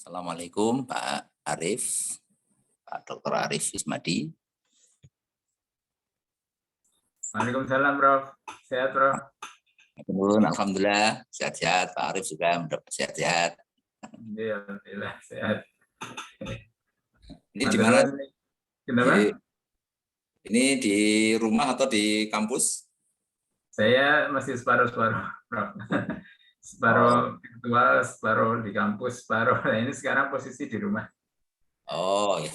Assalamualaikum Pak Arif, Pak Dr. Arif Ismadi. Waalaikumsalam, Prof. Sehat, Prof? Alhamdulillah, sehat-sehat. Pak Arif juga mendapat sehat-sehat. Iya, alhamdulillah, sehat. Ini di mana? Kenapa? Ini di rumah atau di kampus? Saya masih separuh-separuh, Prof. Separuh virtual, separuh di kampus, separuh. Nah, ini sekarang posisi di rumah. Oh, ya.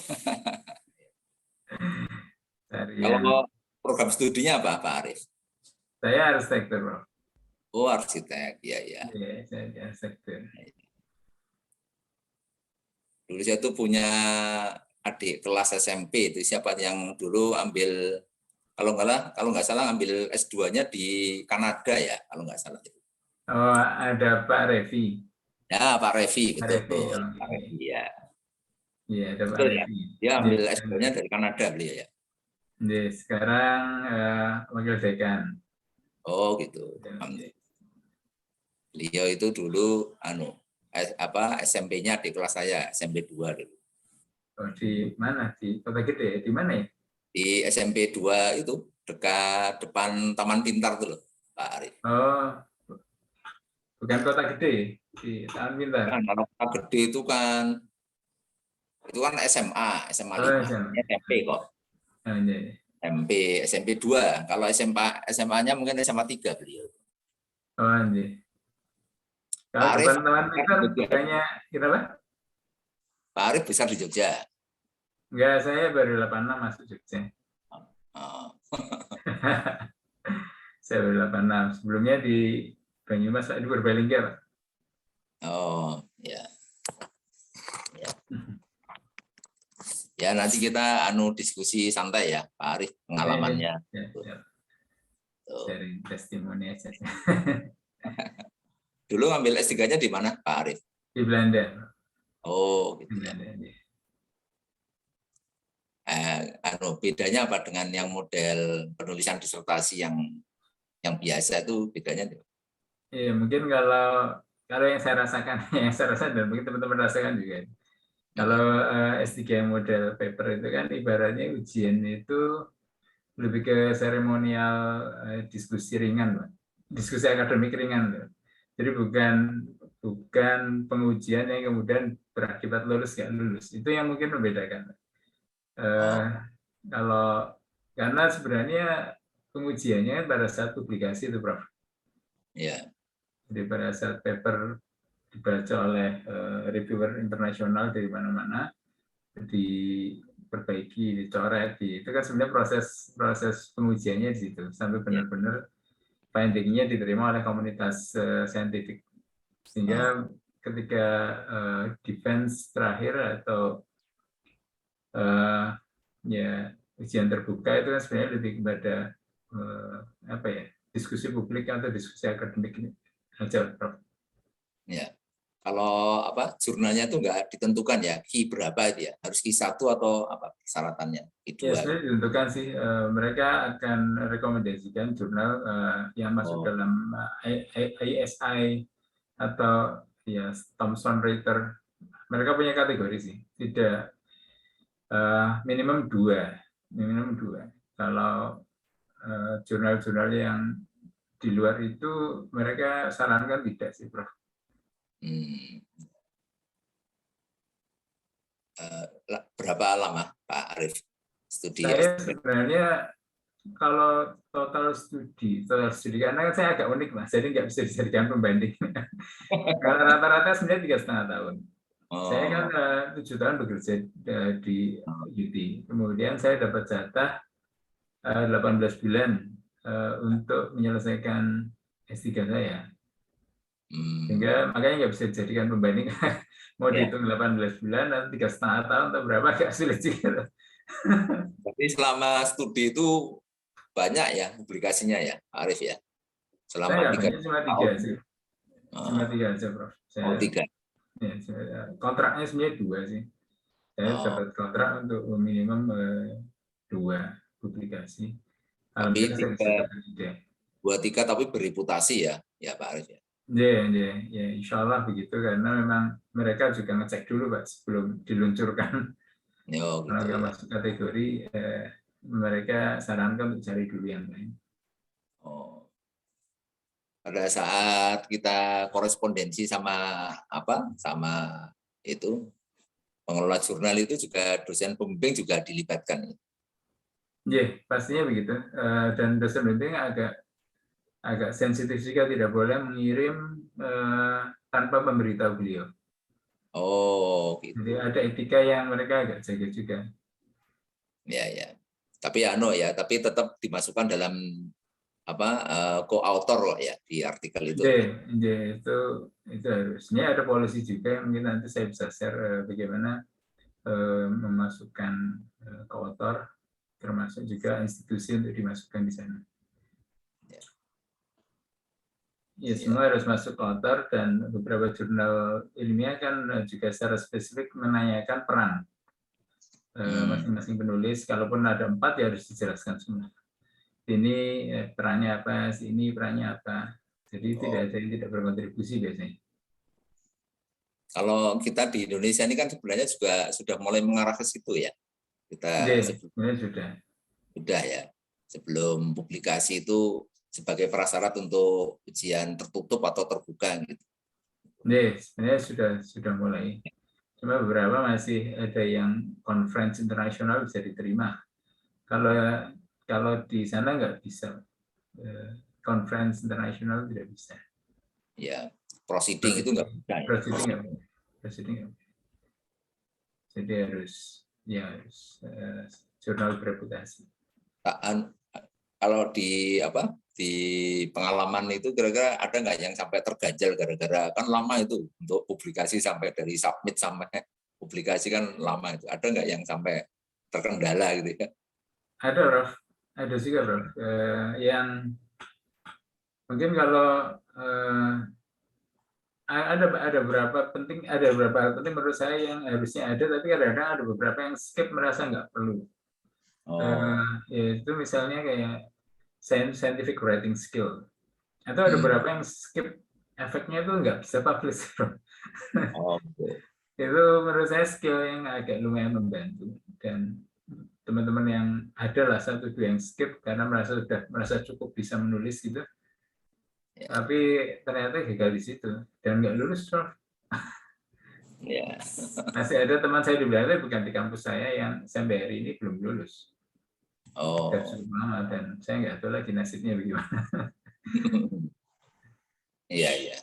Kalau program studinya apa, Pak Arif? Saya arsitektur, Prof. Oh, arsitek, ya. Iya, saya arsitektur. Dulu saya tuh punya adik kelas SMP itu siapa yang dulu ambil kalau nggak salah ambil S2-nya di Kanada ya, kalau nggak salah. Oh, ada Pak Revi. Ya, Pak Revi, betul. Revi, Pak Revi, ya. Iya, ada Pak Betul, Revi. ya? Dia ambil S2-nya dari Kanada beliau ya. Sekarang wakil dekan. Oh, gitu. Beliau itu dulu SMP-nya di kelas saya, SMP 2 dulu. Oh, di mana? Di Kota Gede? Di mana ya? Di SMP 2 itu dekat depan Taman Pintar tuh loh, Pak Arif. Oh, bukan Kota Gede, di Taman Pintar. Kan kalau Kota Gede itu kan SMA 5, SMP kok. Oh, iya. SMP 2. Kalau SMA-nya mungkin SMA 3 beliau. Oh, iya. Kalau Pak Arif, depan Taman Pintar bukannya kenapa? Pak Arif besar di Jogja. Enggak, saya baru 86 masuk Jogja. Oh. Saya baru 86. Sebelumnya di Banyumas, di Purbalingga, Pak. Oh, ya. Ya, nanti kita diskusi santai ya, Pak Arif, pengalamannya. Ya. Sharing testimoni aja. Dulu ambil S3-nya di mana, Pak Arif? Di Belanda. Oh, gitu. Di Belanda, ya. Bedanya apa dengan yang model penulisan disertasi yang biasa itu bedanya? Iya, mungkin kalau yang saya rasakan, yang saya rasakan dan mungkin teman-teman rasakan juga. Kalau S3 model paper itu kan ibaratnya ujian itu lebih ke seremonial diskusi ringan, Pak. Diskusi akademik ringan. Pak. Jadi bukan pengujian yang kemudian berakibat lulus nggak lulus. Itu yang mungkin membedakan. Karena sebenarnya pengujiannya pada saat publikasi itu, Prof. Ya. Jadi pada saat paper dibaca oleh reviewer internasional dari mana-mana, diperbaiki, dicoret, itu kan sebenarnya proses pengujiannya di situ sampai benar-benar finding-nya diterima oleh komunitas saintifik. Sehingga ketika defense terakhir atau ujian terbuka itu kan sebenarnya lebih kepada diskusi publik atau diskusi akademik ini aja, Prof. Ya. Kalau jurnalnya itu nggak ditentukan ya, Q berapa itu ya, harus Q1 atau apa persyaratannya? Q2. Ya, sebenarnya ditentukan sih, mereka akan rekomendasikan jurnal yang masuk dalam ISI atau ya Thomson Reuters, mereka punya kategori sih, tidak minimum 2. Kalau jurnal-jurnal yang di luar itu mereka sarankan tidak sih, Prof. Berapa lama Pak Arief studi Saya S3? sebenarnya kalau total studi karena kan saya agak unik mas, jadi nggak bisa dijadikan pembanding. Kalau rata-rata sebenarnya 3,5 tahun. Saya kan Oh, 7 tahun bekerja di UT, kemudian saya dapat jatah 18 bulan untuk menyelesaikan S3 saya. Sehingga makanya nggak bisa dijadikan pembanding. Mau ya. dihitung 18 bulan dan 3,5 tahun atau berapa agak sulit juga. Tapi selama studi itu banyak ya publikasinya ya, Pak Arief ya. Saya Selama nggak tiga banyak, cuma 3 tahun. sih. Cuma Oh, 3 aja, Prof. oh, tiga. Kontraknya sebenarnya 2 sih. Saya Oh, dapat kontrak untuk minimum 2 publikasi. tapi Alhamdulillah saya bisa tiga, dapat 3. dua tiga tapi bereputasi ya Pak Arief ya. Ya, insya Allah begitu karena memang mereka juga ngecek dulu Pak sebelum diluncurkan. Oh Kalau gitu nggak ya. masuk kategori, mereka sarankan untuk cari dulu yang lain. Oh, pada saat kita korespondensi sama sama itu pengelola jurnal itu juga dosen pembimbing juga dilibatkan. Ya, pastinya begitu. Dan dosen pembimbing agak sensitif juga, tidak boleh mengirim tanpa memberitahu beliau. Oh Jadi gitu. ada etika yang mereka agak jaga juga. Ya ya. Tapi tapi tetap dimasukkan dalam co-author loh ya di artikel itu. Itu harusnya ada polisi juga yang mungkin nanti saya bisa share bagaimana memasukkan koautor, termasuk juga institusi untuk dimasukkan di sana. Ya, Ya, ya. semua harus masuk koautor dan beberapa jurnal ilmiah kan juga secara spesifik menanyakan peran Hmm. masing-masing penulis. Kalaupun ada 4 ya harus dijelaskan semua. Ini perannya apa, ini perannya apa. Jadi tidak Oh. ada yang tidak berkontribusi biasanya. Kalau kita di Indonesia ini kan sebenarnya juga sudah mulai mengarah ke situ ya. Kita Ya, sebenarnya sudah. sudah ya. Sebelum publikasi itu sebagai prasyarat untuk ujian tertutup atau terbuka gitu. Ya, sebenarnya sudah mulai. Cuma beberapa masih ada yang conference internasional bisa diterima. Kalau kalau di sana nggak bisa. Conference internasional tidak bisa. Ya, proceeding itu nggak Proceeding, bisa ya. proceeding nggak bisa. Proceeding nggak bisa. Jadi harus jurnal bereputasi. Kalau di pengalaman itu kira-kira ada nggak yang sampai terganjal gara-gara kan lama itu untuk publikasi sampai dari submit sampai publikasi kan lama itu. Ada nggak yang sampai terkendala gitu ya? Ada, Prof. Ada juga, Prof. Yang mungkin kalau ada beberapa hal penting menurut saya yang harusnya ada, tapi kadang-kadang ada beberapa yang skip merasa nggak perlu. Oh, Yaitu misalnya kayak scientific writing skill. Atau ada hmm. beberapa yang skip efeknya itu nggak bisa publish. Oh, gitu. Itu menurut saya skill yang agak lumayan membantu. Dan teman-teman yang ada lah 1-2 yang skip karena sudah merasa cukup bisa menulis gitu. Ya, Tapi ternyata gagal di situ dan nggak lulus, Prof. ya. Masih ada teman saya di Belanda, bukan di kampus saya, yang sampai hari ini belum lulus. Sudah Oh, cukup lama dan saya nggak tahu lagi nasibnya bagaimana. iya iya.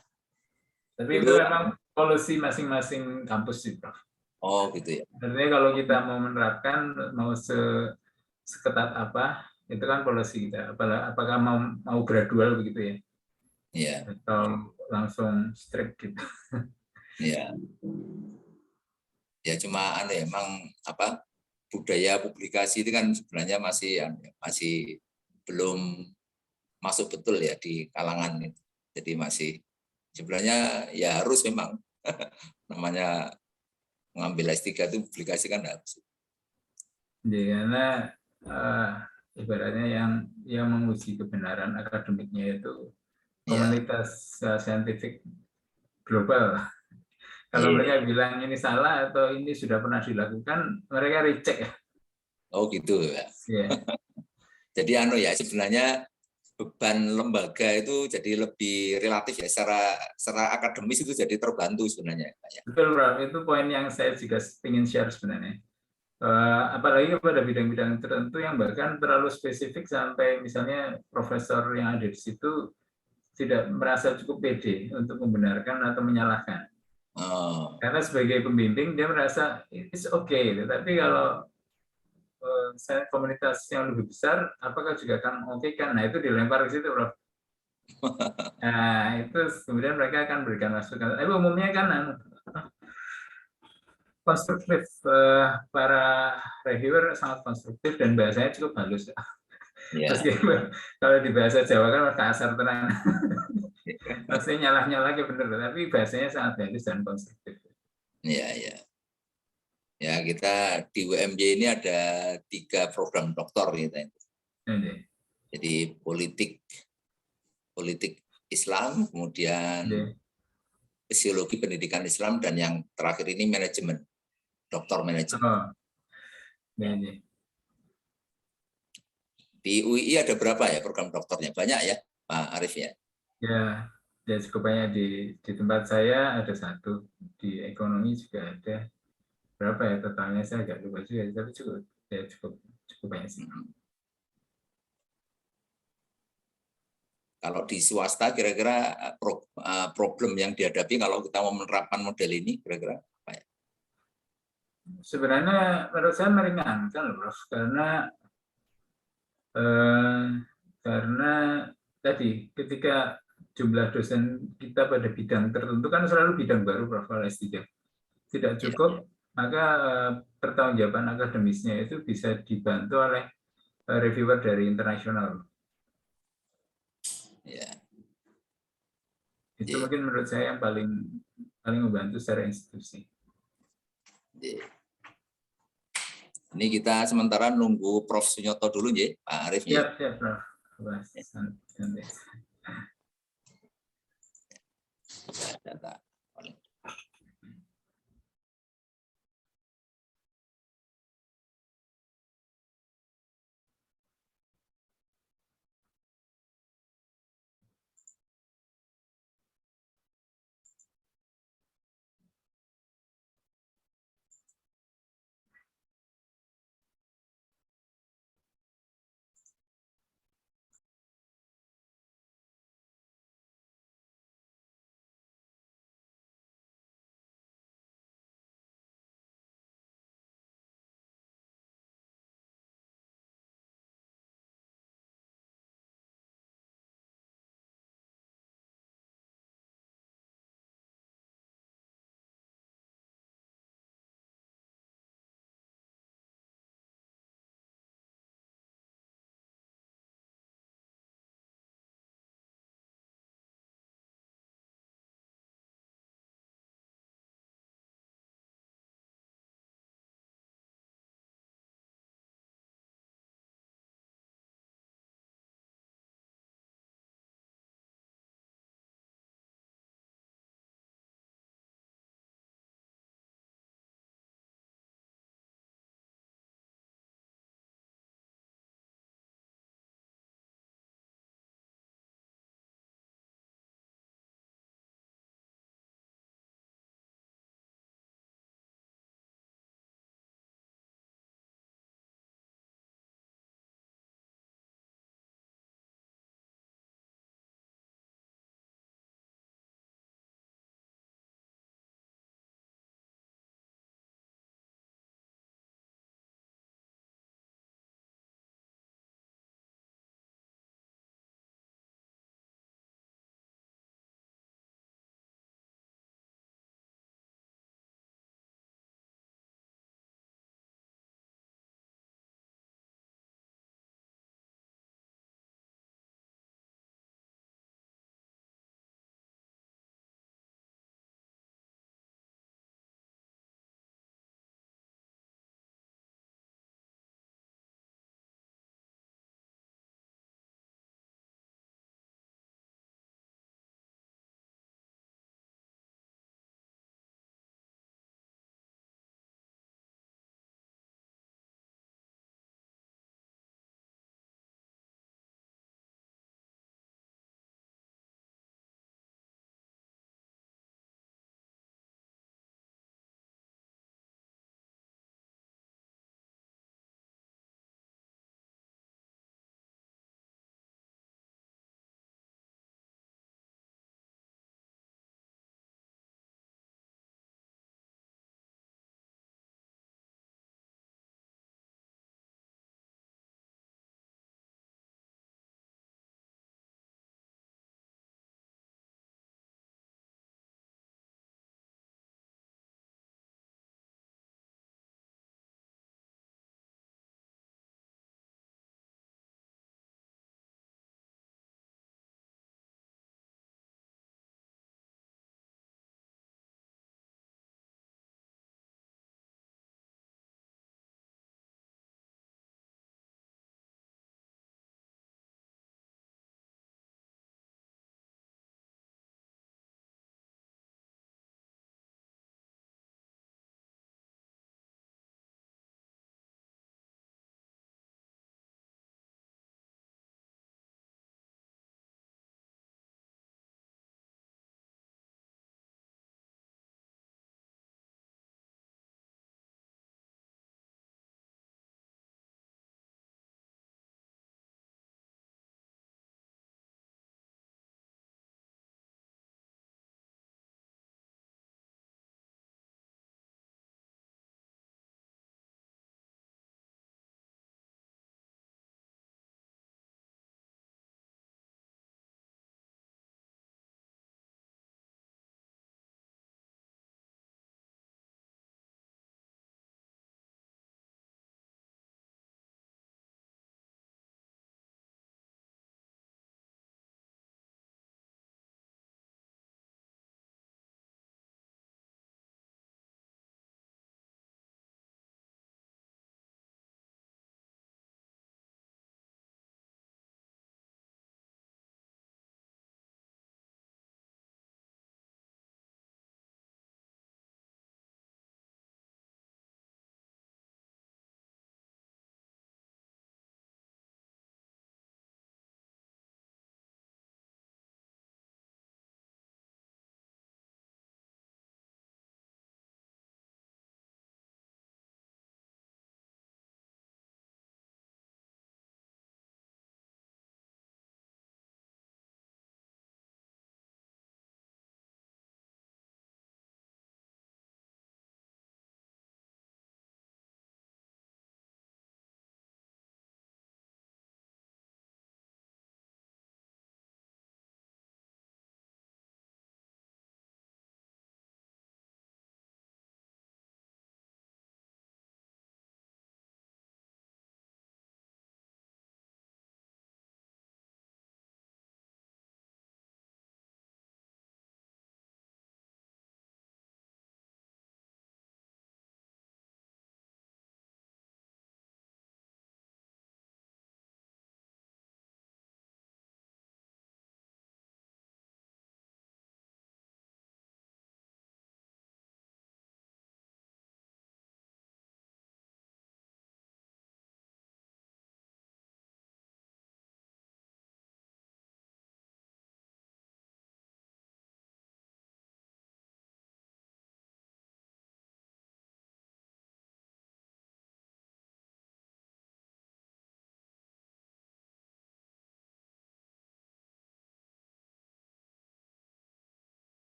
Tapi itu Dulu, memang polisi masing-masing kampus sih, Prof. oh gitu ya. Artinya kalau kita mau menerapkan, mau seketat apa, itu kan polisi kita. Apakah mau gradual begitu ya, Iya, atau langsung strict gitu. iya. Ya cuma emang budaya publikasi itu kan sebenarnya masih belum masuk betul ya di kalangan itu. Jadi masih sebenarnya ya harus memang namanya mengambil S3 itu publikasi kan harus. Jadi, karena uh, ibaratnya yang menguji kebenaran akademiknya itu Ya, komunitas saintifik global. Kalau Iya. mereka bilang ini salah atau ini sudah pernah dilakukan, mereka reject ya. Oh gitu ya. Iya. Jadi ya sebenarnya beban lembaga itu jadi lebih relatif ya, secara akademis itu jadi terbantu sebenarnya, Pak, ya. Betul, Prof. Itu poin yang saya juga ingin share sebenarnya. Apalagi pada bidang-bidang tertentu yang bahkan terlalu spesifik sampai misalnya profesor yang ada di situ tidak merasa cukup pede untuk membenarkan atau menyalahkan. Oh. Karena sebagai pembimbing dia merasa it's okay, tapi kalau saya komunitas yang lebih besar, apakah juga akan oke kan? Nah itu dilempar ke situ, Prof. Nah itu kemudian mereka akan berikan masukan. Tapi umumnya kan konstruktif, para reviewer sangat konstruktif dan bahasanya cukup halus. Ya. Meskipun kalau di bahasa Jawa kan kasar tenan, maksudnya nyalah-nyalah ke bener, tapi bahasanya sangat halus dan konstruktif. Ya, ya. Ya, kita di UMY ini ada 3 program doktor kita. Ini, Jadi politik Islam, kemudian ini. fisiologi pendidikan Islam, dan yang terakhir ini manajemen, doktor manajemen. Oh, Ya. ini. Di UI ada berapa ya program doktornya? Banyak ya, Pak Arif ya? Ya, ya cukup banyak di tempat saya ada 1, di ekonomi juga ada. Berapa ya totalnya saya agak lupa juga, tapi cukup ya cukup banyak sih. Kalau di swasta kira-kira problem yang dihadapi kalau kita mau menerapkan model ini kira-kira apa ya? Sebenarnya menurut saya meringankan loh, Prof. Eh, karena tadi ketika jumlah dosen kita pada bidang tertentu kan selalu bidang baru, Prof. Kalau S3 tidak Ya, cukup, maka pertanggungjawaban akademisnya itu bisa dibantu oleh reviewer dari internasional. ya. Itu Ya, mungkin menurut saya yang paling paling membantu secara institusi. ya. Ini kita sementara nunggu Prof. Sunyoto dulu ya, Pak Arif ya. Siap, siap, Prof. Santai. Data.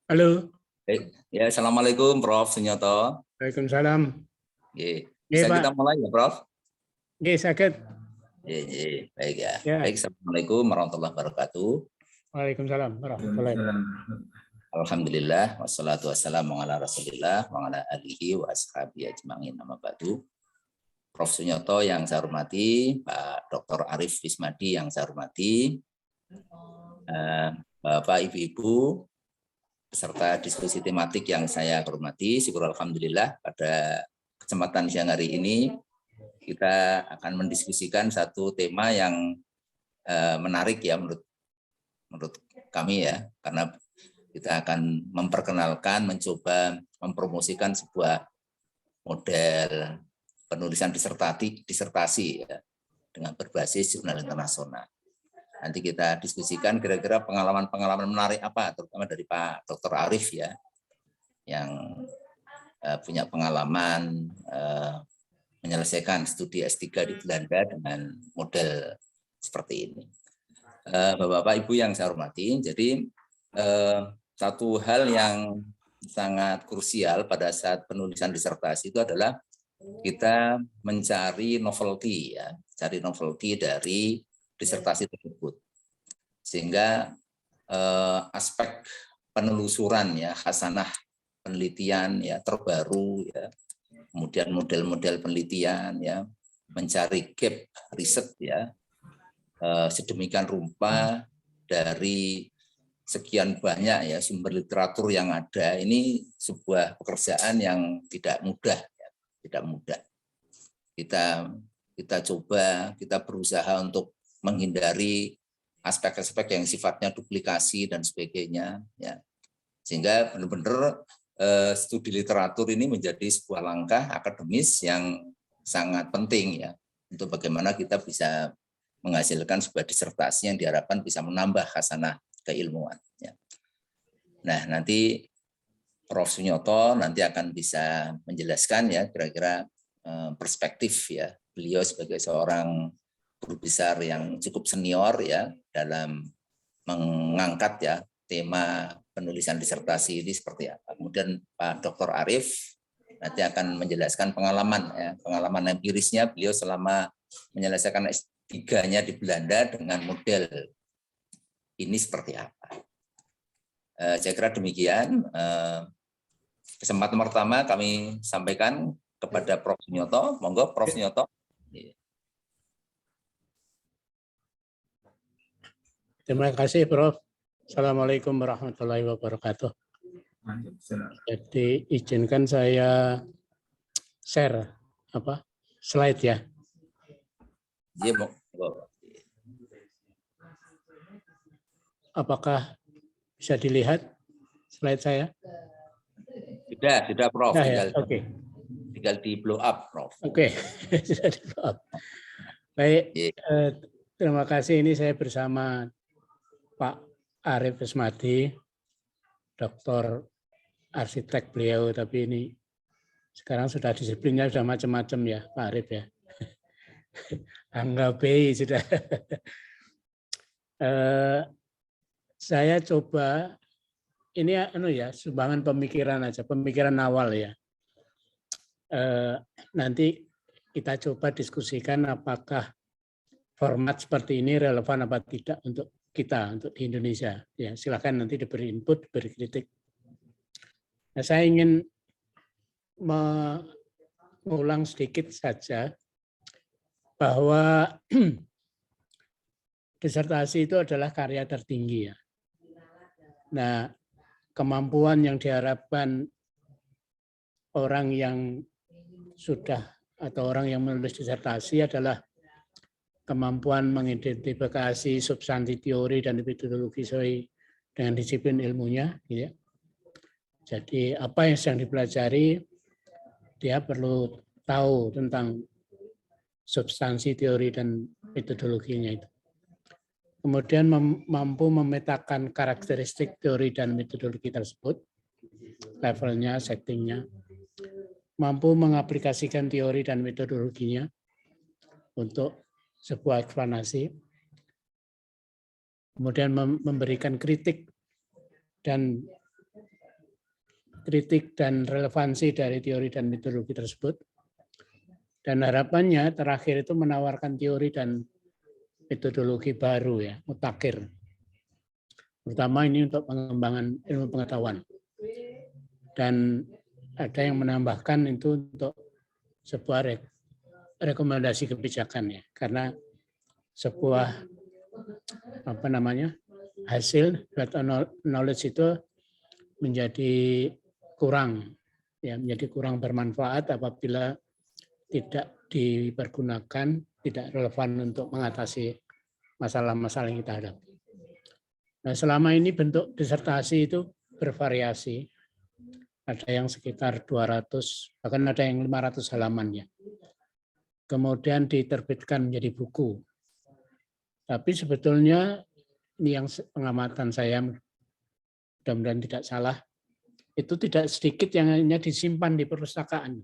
Halo. Baik. Ya, Assalamualaikum Prof. Sunyoto. Waalaikumsalam. Oke. Nggih, Bisa Pak. kita mulai ya, Prof? Nggih, saged. Baik ya. Ya. Baik, Assalamualaikum warahmatullahi wabarakatuh. Waalaikumsalam warahmatullahi wabarakatuh. Alhamdulillah, wassalatu wassalamu ala rasulillah, wa ala alihi wa ashabihi ajma'in, amma ba'du. Prof. Sunyoto yang saya hormati, Pak Dr. Arif Wismadi yang saya hormati, Bapak, Ibu-Ibu, peserta diskusi tematik yang saya hormati, syukur alhamdulillah pada kesempatan siang hari ini kita akan mendiskusikan satu tema yang menarik ya menurut kami ya, karena kita akan memperkenalkan, mencoba mempromosikan sebuah model penulisan disertasi ya, dengan berbasis jurnal internasional. Nanti kita diskusikan kira-kira pengalaman-pengalaman menarik apa, terutama dari Pak Dr. Arif ya, yang punya pengalaman menyelesaikan studi S3 di Belanda dengan model seperti ini. Bapak-Bapak, Ibu yang saya hormati, jadi satu hal yang sangat krusial pada saat penulisan disertasi itu adalah kita mencari novelty ya, cari novelty dari disertasi tersebut, sehingga aspek penelusuran ya, khasanah penelitian ya terbaru ya, kemudian model-model penelitian ya, mencari gap riset ya, sedemikian rupa dari sekian banyak ya sumber literatur yang ada. Ini sebuah pekerjaan yang tidak mudah ya, tidak mudah. Kita coba, kita berusaha untuk menghindari aspek-aspek yang sifatnya duplikasi dan sebagainya ya, sehingga benar-benar studi literatur ini menjadi sebuah langkah akademis yang sangat penting ya, untuk bagaimana kita bisa menghasilkan sebuah disertasi yang diharapkan bisa menambah khasanah keilmuan ya. Nah, nanti Prof. Sunyoto nanti akan bisa menjelaskan ya kira-kira perspektif ya beliau sebagai seorang guru besar yang cukup senior ya dalam mengangkat ya tema penulisan disertasi ini seperti apa. Kemudian Pak Dr. Arif nanti akan menjelaskan pengalaman ya, pengalaman empirisnya beliau selama menyelesaikan S3-nya di Belanda dengan model ini seperti apa. Saya kira demikian. Kesempatan pertama kami sampaikan kepada Prof. Sunyoto. Monggo Prof. Sunyoto. Terima kasih, Prof. Assalamualaikum warahmatullahi wabarakatuh. Jadi izinkan saya share slide ya. Iya, monggo. Apakah bisa dilihat slide saya? Sudah Prof. Ya, oke. Tinggal di blow up, Prof. Oke, sudah di blow up. Baik, terima kasih. Ini saya bersama Pak Arif Wismadi, doktor arsitek beliau, tapi ini sekarang sudah disiplinnya sudah macam-macam ya, Pak Arif ya. Angga B sudah. Saya coba ini ya sumbangan pemikiran aja, pemikiran awal ya. Nanti kita coba diskusikan apakah format seperti ini relevan apa tidak untuk kita, untuk di Indonesia. Ya, silakan nanti diberi input, diberi kritik. Nah, saya ingin mengulang sedikit saja bahwa disertasi itu adalah karya tertinggi ya. Nah, kemampuan yang diharapkan orang yang sudah atau orang yang menulis disertasi adalah kemampuan mengidentifikasi substansi teori dan metodologi sesuai dengan disiplin ilmunya. Gitu ya. Jadi apa yang sedang dipelajari, dia perlu tahu tentang substansi teori dan metodologinya itu. Kemudian mampu memetakan karakteristik teori dan metodologi tersebut, levelnya, settingnya, mampu mengaplikasikan teori dan metodologinya untuk sebuah eksplanasi, kemudian memberikan kritik dan kritik dan relevansi dari teori dan metodologi tersebut. Dan harapannya terakhir itu menawarkan teori dan metodologi baru ya, mutakhir. Terutama ini untuk pengembangan ilmu pengetahuan. Dan ada yang menambahkan itu untuk sebuah rekomendasi kebijakan ya, karena sebuah hasil knowledge itu menjadi kurang bermanfaat apabila tidak dipergunakan, tidak relevan untuk mengatasi masalah-masalah yang kita hadapi. Nah, selama ini bentuk disertasi itu bervariasi. Ada yang sekitar 200, bahkan ada yang 500 halaman ya. Kemudian diterbitkan menjadi buku. Tapi sebetulnya ini yang pengamatan saya, mudah-mudahan tidak salah, itu tidak sedikit yang hanya disimpan di perpustakaan.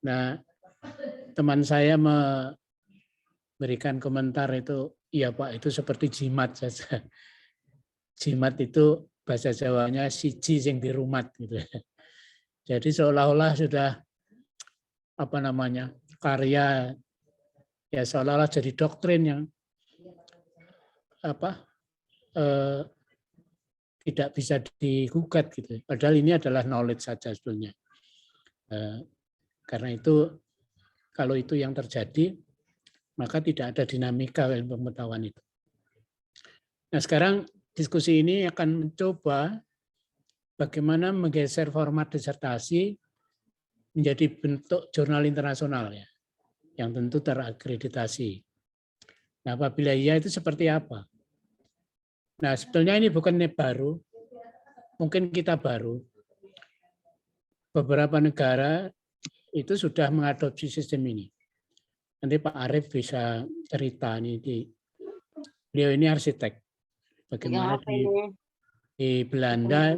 Nah, teman saya memberikan komentar itu, iya Pak, itu seperti jimat saja. Jimat itu bahasa Jawanya siji sing dirumat gitu. Jadi seolah-olah sudah karya ya seolah-olah jadi doktrin yang tidak bisa digugat gitu. Padahal ini adalah knowledge saja sebetulnya. Karena itu kalau itu yang terjadi, maka tidak ada dinamika ilmu pengetahuan itu. Nah, sekarang diskusi ini akan mencoba bagaimana menggeser format disertasi menjadi bentuk jurnal internasional ya, yang tentu terakreditasi. Nah, apabila iya itu seperti apa? Nah, sebetulnya ini bukan baru, mungkin kita baru. Beberapa negara itu sudah mengadopsi sistem ini. Nanti Pak Arief bisa cerita nih, beliau ini arsitek. Bagaimana di Belanda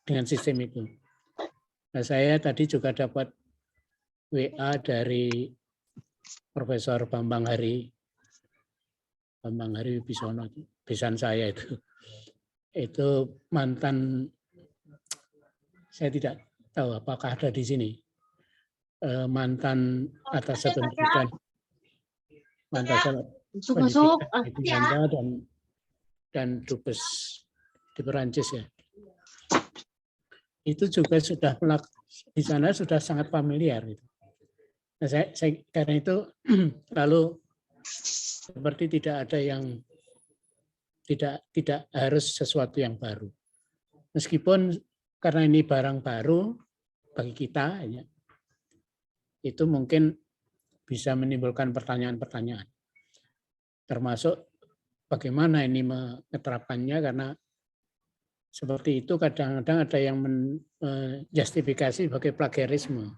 dengan sistem itu. Nah, saya tadi juga dapat WA dari Profesor Bambang Hari Wibisono, besan saya itu mantan, saya tidak tahu apakah ada di sini, mantan atas pendidikan, di Belanda dan dubes di Perancis ya. Itu juga sudah di sana sudah sangat familiar. Nah, saya karena itu lalu seperti tidak ada yang tidak harus sesuatu yang baru. Meskipun karena ini barang baru bagi kita, ya, itu mungkin bisa menimbulkan pertanyaan-pertanyaan. Termasuk bagaimana ini menerapkannya, karena seperti itu kadang-kadang ada yang menjustifikasi sebagai plagiarisme.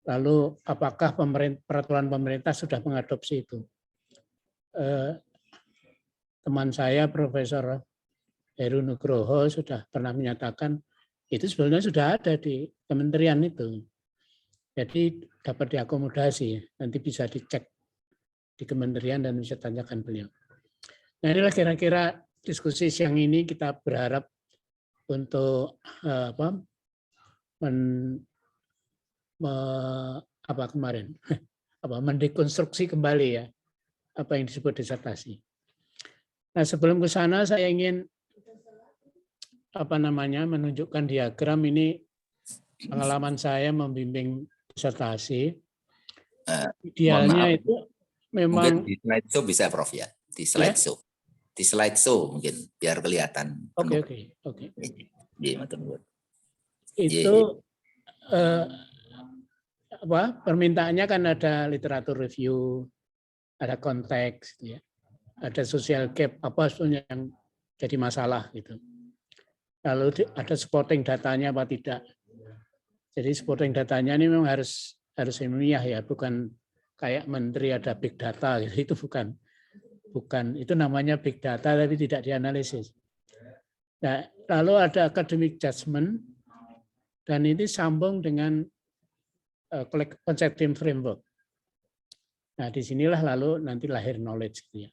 Lalu apakah peraturan pemerintah sudah mengadopsi itu? Teman saya Profesor Heru Nugroho sudah pernah menyatakan itu sebenarnya sudah ada di kementerian itu. Jadi dapat diakomodasi, nanti bisa dicek di kementerian dan bisa tanyakan beliau. Nah, inilah kira-kira diskusi siang ini kita berharap untuk mendekonstruksi kembali ya apa yang disebut disertasi. Nah, sebelum ke sana saya ingin menunjukkan diagram ini pengalaman saya membimbing disertasi. Idealnya itu memang mungkin di slide show bisa Prof ya, di slide show. Di slide show mungkin biar kelihatan. Oke. Iya, itu permintaannya kan ada literatur review, ada konteks, ya, ada social gap, apa sebetulnya yang jadi masalah gitu. Lalu ada supporting datanya apa tidak. Jadi supporting datanya ini memang harus ilmiah ya, bukan kayak menteri ada big data gitu. Itu bukan itu namanya big data tapi tidak dianalisis. Nah, lalu ada academic judgment dan ini sambung dengan concepting framework. Nah, disinilah lalu nanti lahir knowledge gitu ya.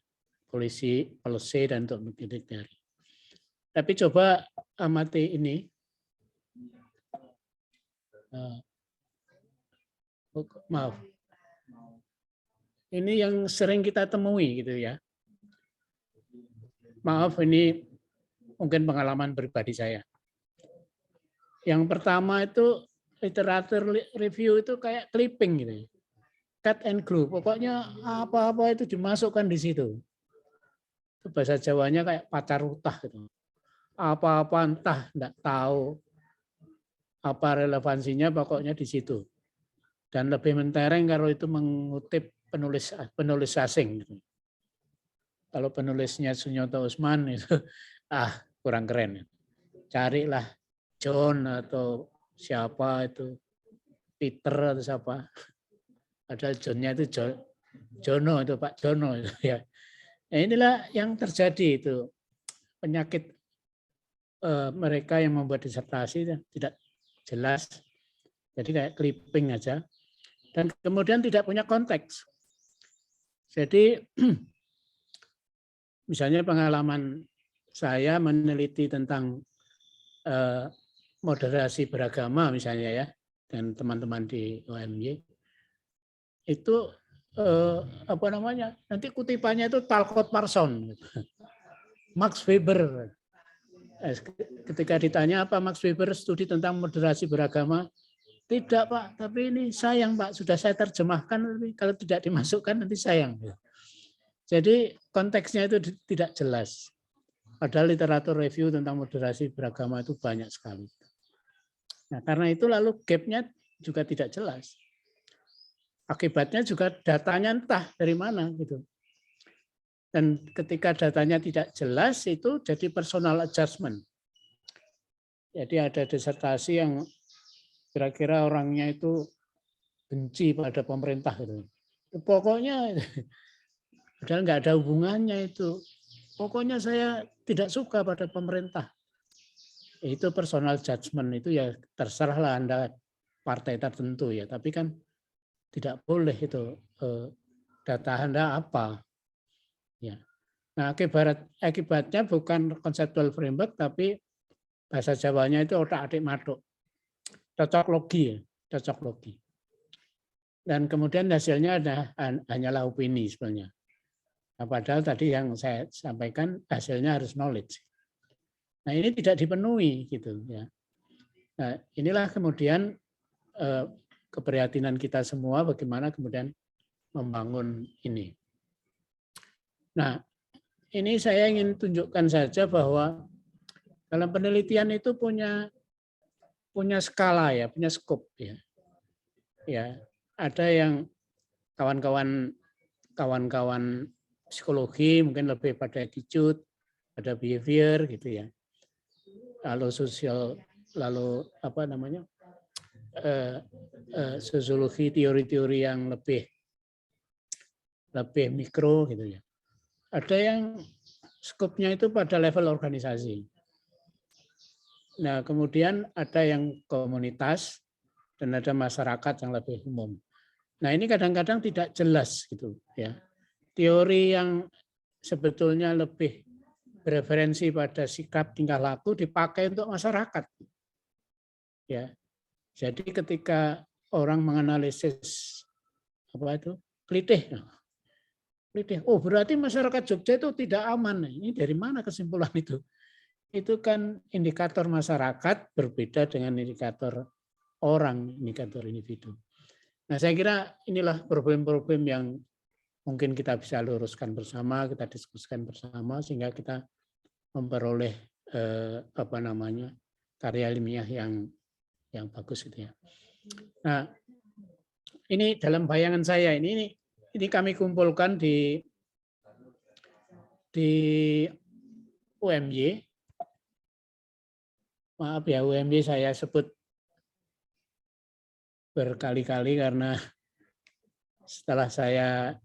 Policy dan untuk mendeteksi. Tapi coba amati ini. Maaf. Ini yang sering kita temui gitu ya. Maaf, ini mungkin pengalaman pribadi saya. Yang pertama itu literatur review itu kayak clipping gitu. Cut and glue. Pokoknya apa-apa itu dimasukkan di situ. Itu bahasa Jawanya kayak pacar utah gitu. Apa-apa entah enggak tahu apa relevansinya, pokoknya di situ. Dan lebih mentereng kalau itu mengutip penulis asing gitu. Kalau penulisnya Sunyoto Usman itu kurang keren. Carilah John atau siapa itu, Peter atau siapa. Ada Johnnya itu Jono, itu Pak Jono itu ya. Nah, inilah yang terjadi itu, penyakit mereka yang membuat disertasi tidak jelas, jadi kayak clipping aja, dan kemudian tidak punya konteks. Jadi misalnya pengalaman saya meneliti tentang moderasi beragama misalnya ya, dan teman-teman di OMY itu apa namanya, nanti kutipannya itu Talcott Parsons, Max Weber. Ketika ditanya apa Max Weber studi tentang moderasi beragama, tidak Pak, tapi ini sayang Pak, sudah saya terjemahkan, tapi kalau tidak dimasukkan nanti sayang. Jadi konteksnya itu tidak jelas. Padahal literatur review tentang moderasi beragama itu banyak sekali. Nah, karena itu lalu gap-nya juga tidak jelas. Akibatnya juga datanya entah dari mana gitu. Dan ketika datanya tidak jelas itu jadi personal adjustment. Jadi ada disertasi yang kira-kira orangnya itu benci pada pemerintah gitu. Pokoknya padahal nggak ada hubungannya itu. Pokoknya saya tidak suka pada pemerintah. Itu personal judgment, itu ya terserahlah Anda partai tertentu ya. Tapi kan tidak boleh itu data Anda apa. Ya. Nah, akibatnya bukan conceptual framework, tapi bahasa Jawanya itu otak-atik matuk. Cocok logi, cocok logi. Dan kemudian hasilnya hanyalah opini sebenarnya. Nah, padahal tadi yang saya sampaikan hasilnya harus knowledge. Nah, ini tidak dipenuhi gitu ya. Nah, inilah kemudian keprihatinan kita semua bagaimana kemudian membangun ini. Nah, ini saya ingin tunjukkan saja bahwa dalam penelitian itu punya skala ya, punya skop ya. Ya, ada yang kawan-kawan psikologi mungkin lebih pada attitude, pada behavior gitu ya. Lalu sosial, lalu apa namanya? Sosiologi, teori-teori yang lebih mikro gitu ya. Ada yang skopnya itu pada level organisasi. Nah, kemudian ada yang komunitas dan ada masyarakat yang lebih umum. Nah, ini kadang-kadang tidak jelas gitu ya. Teori yang sebetulnya lebih bereferensi pada sikap tingkah laku dipakai untuk masyarakat. Ya. Jadi ketika orang menganalisis apa itu klitih, oh berarti masyarakat Jogja itu tidak aman. Ini dari mana kesimpulan itu? Itu kan indikator masyarakat berbeda dengan indikator orang, indikator individu. Nah, saya kira inilah problem-problem yang mungkin kita bisa luruskan bersama, kita diskusikan bersama sehingga kita memperoleh karya ilmiah yang bagus itu ya. Nah, ini dalam bayangan saya ini kami kumpulkan di UMY. Maaf ya, UMY saya sebut berkali-kali karena setelah saya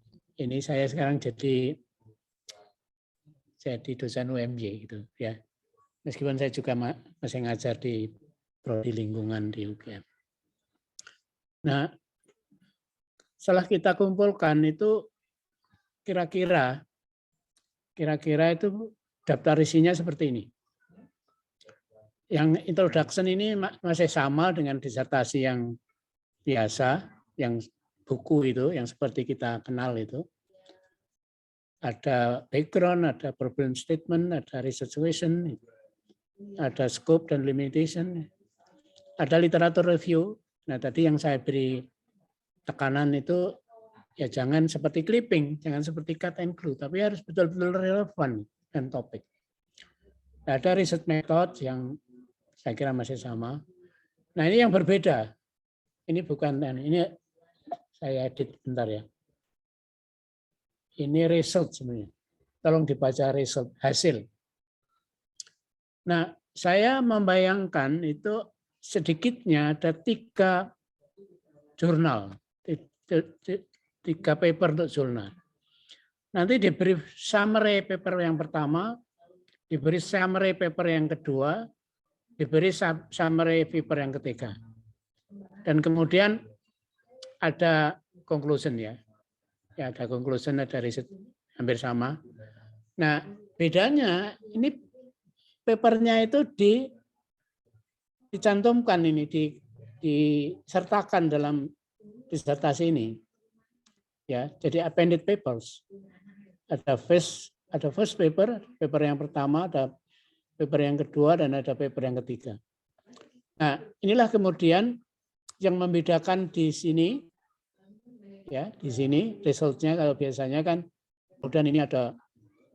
sekarang jadi dosen UMY gitu ya. Meskipun saya juga masih ngajar di prodi lingkungan di UGM. Nah, setelah kita kumpulkan itu kira-kira itu daftar isinya seperti ini. yang introduction ini masih sama dengan disertasi yang biasa, yang buku itu, yang seperti kita kenal itu. Ada background, ada problem statement, ada research question, ada scope dan limitation, ada literatur review. Nah, tadi yang saya beri tekanan itu ya jangan seperti clipping, jangan seperti cut and glue, tapi harus betul-betul relevan dan topik. Ada research method yang saya kira masih sama. Nah, ini yang berbeda. Ini bukan, ini saya edit bentar ya. Ini result sebenarnya. Tolong dibaca result, hasil. Nah, saya membayangkan itu sedikitnya ada 3 jurnal, 3 paper untuk jurnal. Nanti diberi summary paper yang pertama, diberi summary paper yang kedua, diberi summary paper yang ketiga. Dan kemudian ada conclusion ya. Ya, ada conclusion, ada riset hampir sama. Nah, bedanya ini papernya itu dicantumkan ini, disertakan dalam disertasi ini. Ya, jadi appended papers. Ada first paper yang pertama, ada paper yang kedua, dan ada paper yang ketiga. Nah, inilah kemudian yang membedakan di sini, ya, di sini resultnya kalau biasanya kan, kemudian ini ada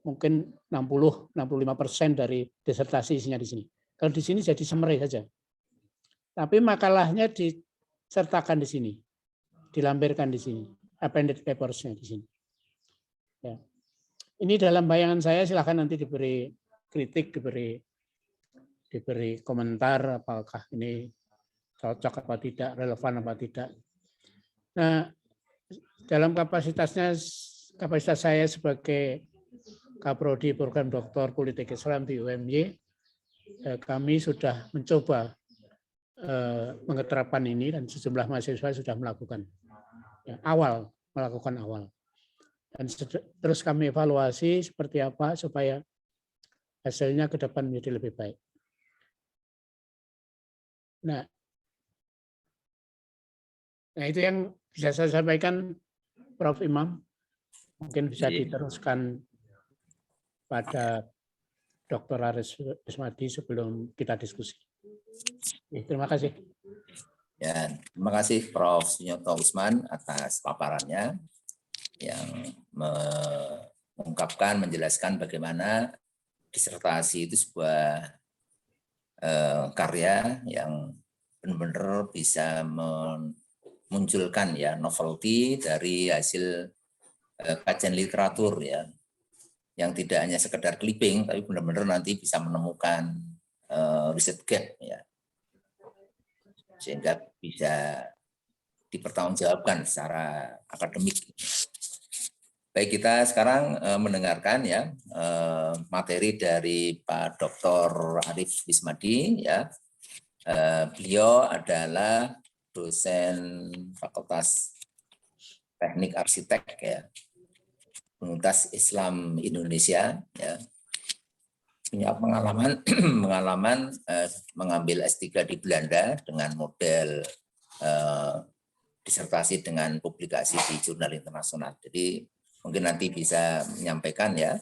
mungkin 60-65% dari disertasi isinya di sini. Kalau di sini jadi summary saja. Tapi makalahnya disertakan di sini, dilampirkan di sini, appended papers-nya di sini. Ya. Ini dalam bayangan saya, silakan nanti diberi kritik, diberi komentar apakah ini cocok apa tidak, relevan apa tidak. Nah, dalam kapasitas saya sebagai Kaprodi Program Doktor Politik Islam di UMY, kami sudah mencoba mengeterapkan ini dan sejumlah mahasiswa sudah melakukan melakukan awal. Dan terus kami evaluasi seperti apa supaya hasilnya ke depan menjadi lebih baik. Nah, itu yang bisa saya sampaikan, Prof. Imam. Mungkin bisa diteruskan pada Dr. Aris Wismadi sebelum kita diskusi. Terima kasih. Ya, terima kasih Prof. Sunyoto Usman atas paparannya yang mengungkapkan, menjelaskan bagaimana disertasi itu sebuah karya yang benar-benar bisa memunculkan ya novelty dari hasil kajian literatur ya, yang tidak hanya sekedar clipping, tapi benar-benar nanti bisa menemukan riset gap ya, sehingga bisa dipertanggungjawabkan secara akademik. Baik, kita sekarang mendengarkan ya materi dari Pak Dr. Arif Wismadi ya. Beliau adalah dosen Fakultas Teknik Arsitek ya, Universitas Islam Indonesia ya. Punya pengalaman mengambil S3 di Belanda dengan model disertasi dengan publikasi di jurnal internasional. Jadi mungkin nanti bisa menyampaikan ya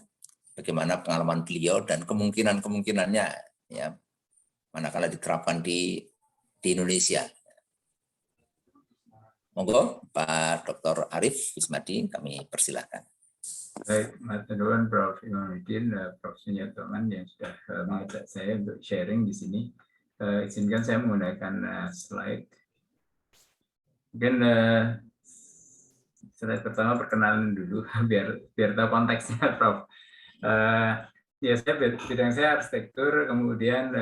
bagaimana pengalaman beliau dan kemungkinannya ya manakala diterapkan di Indonesia. Monggo Pak Dr. Arif Wismadi, kami persilahkan. Baik, matur nuwun Prof. Imamuddin, Prof. Sunyoto yang sudah mengajak saya untuk sharing di sini. Izinkan saya menggunakan slide. Mungkin slide pertama perkenalan dulu biar tahu konteksnya, Prof. Ya, bidang saya arsitektur, kemudian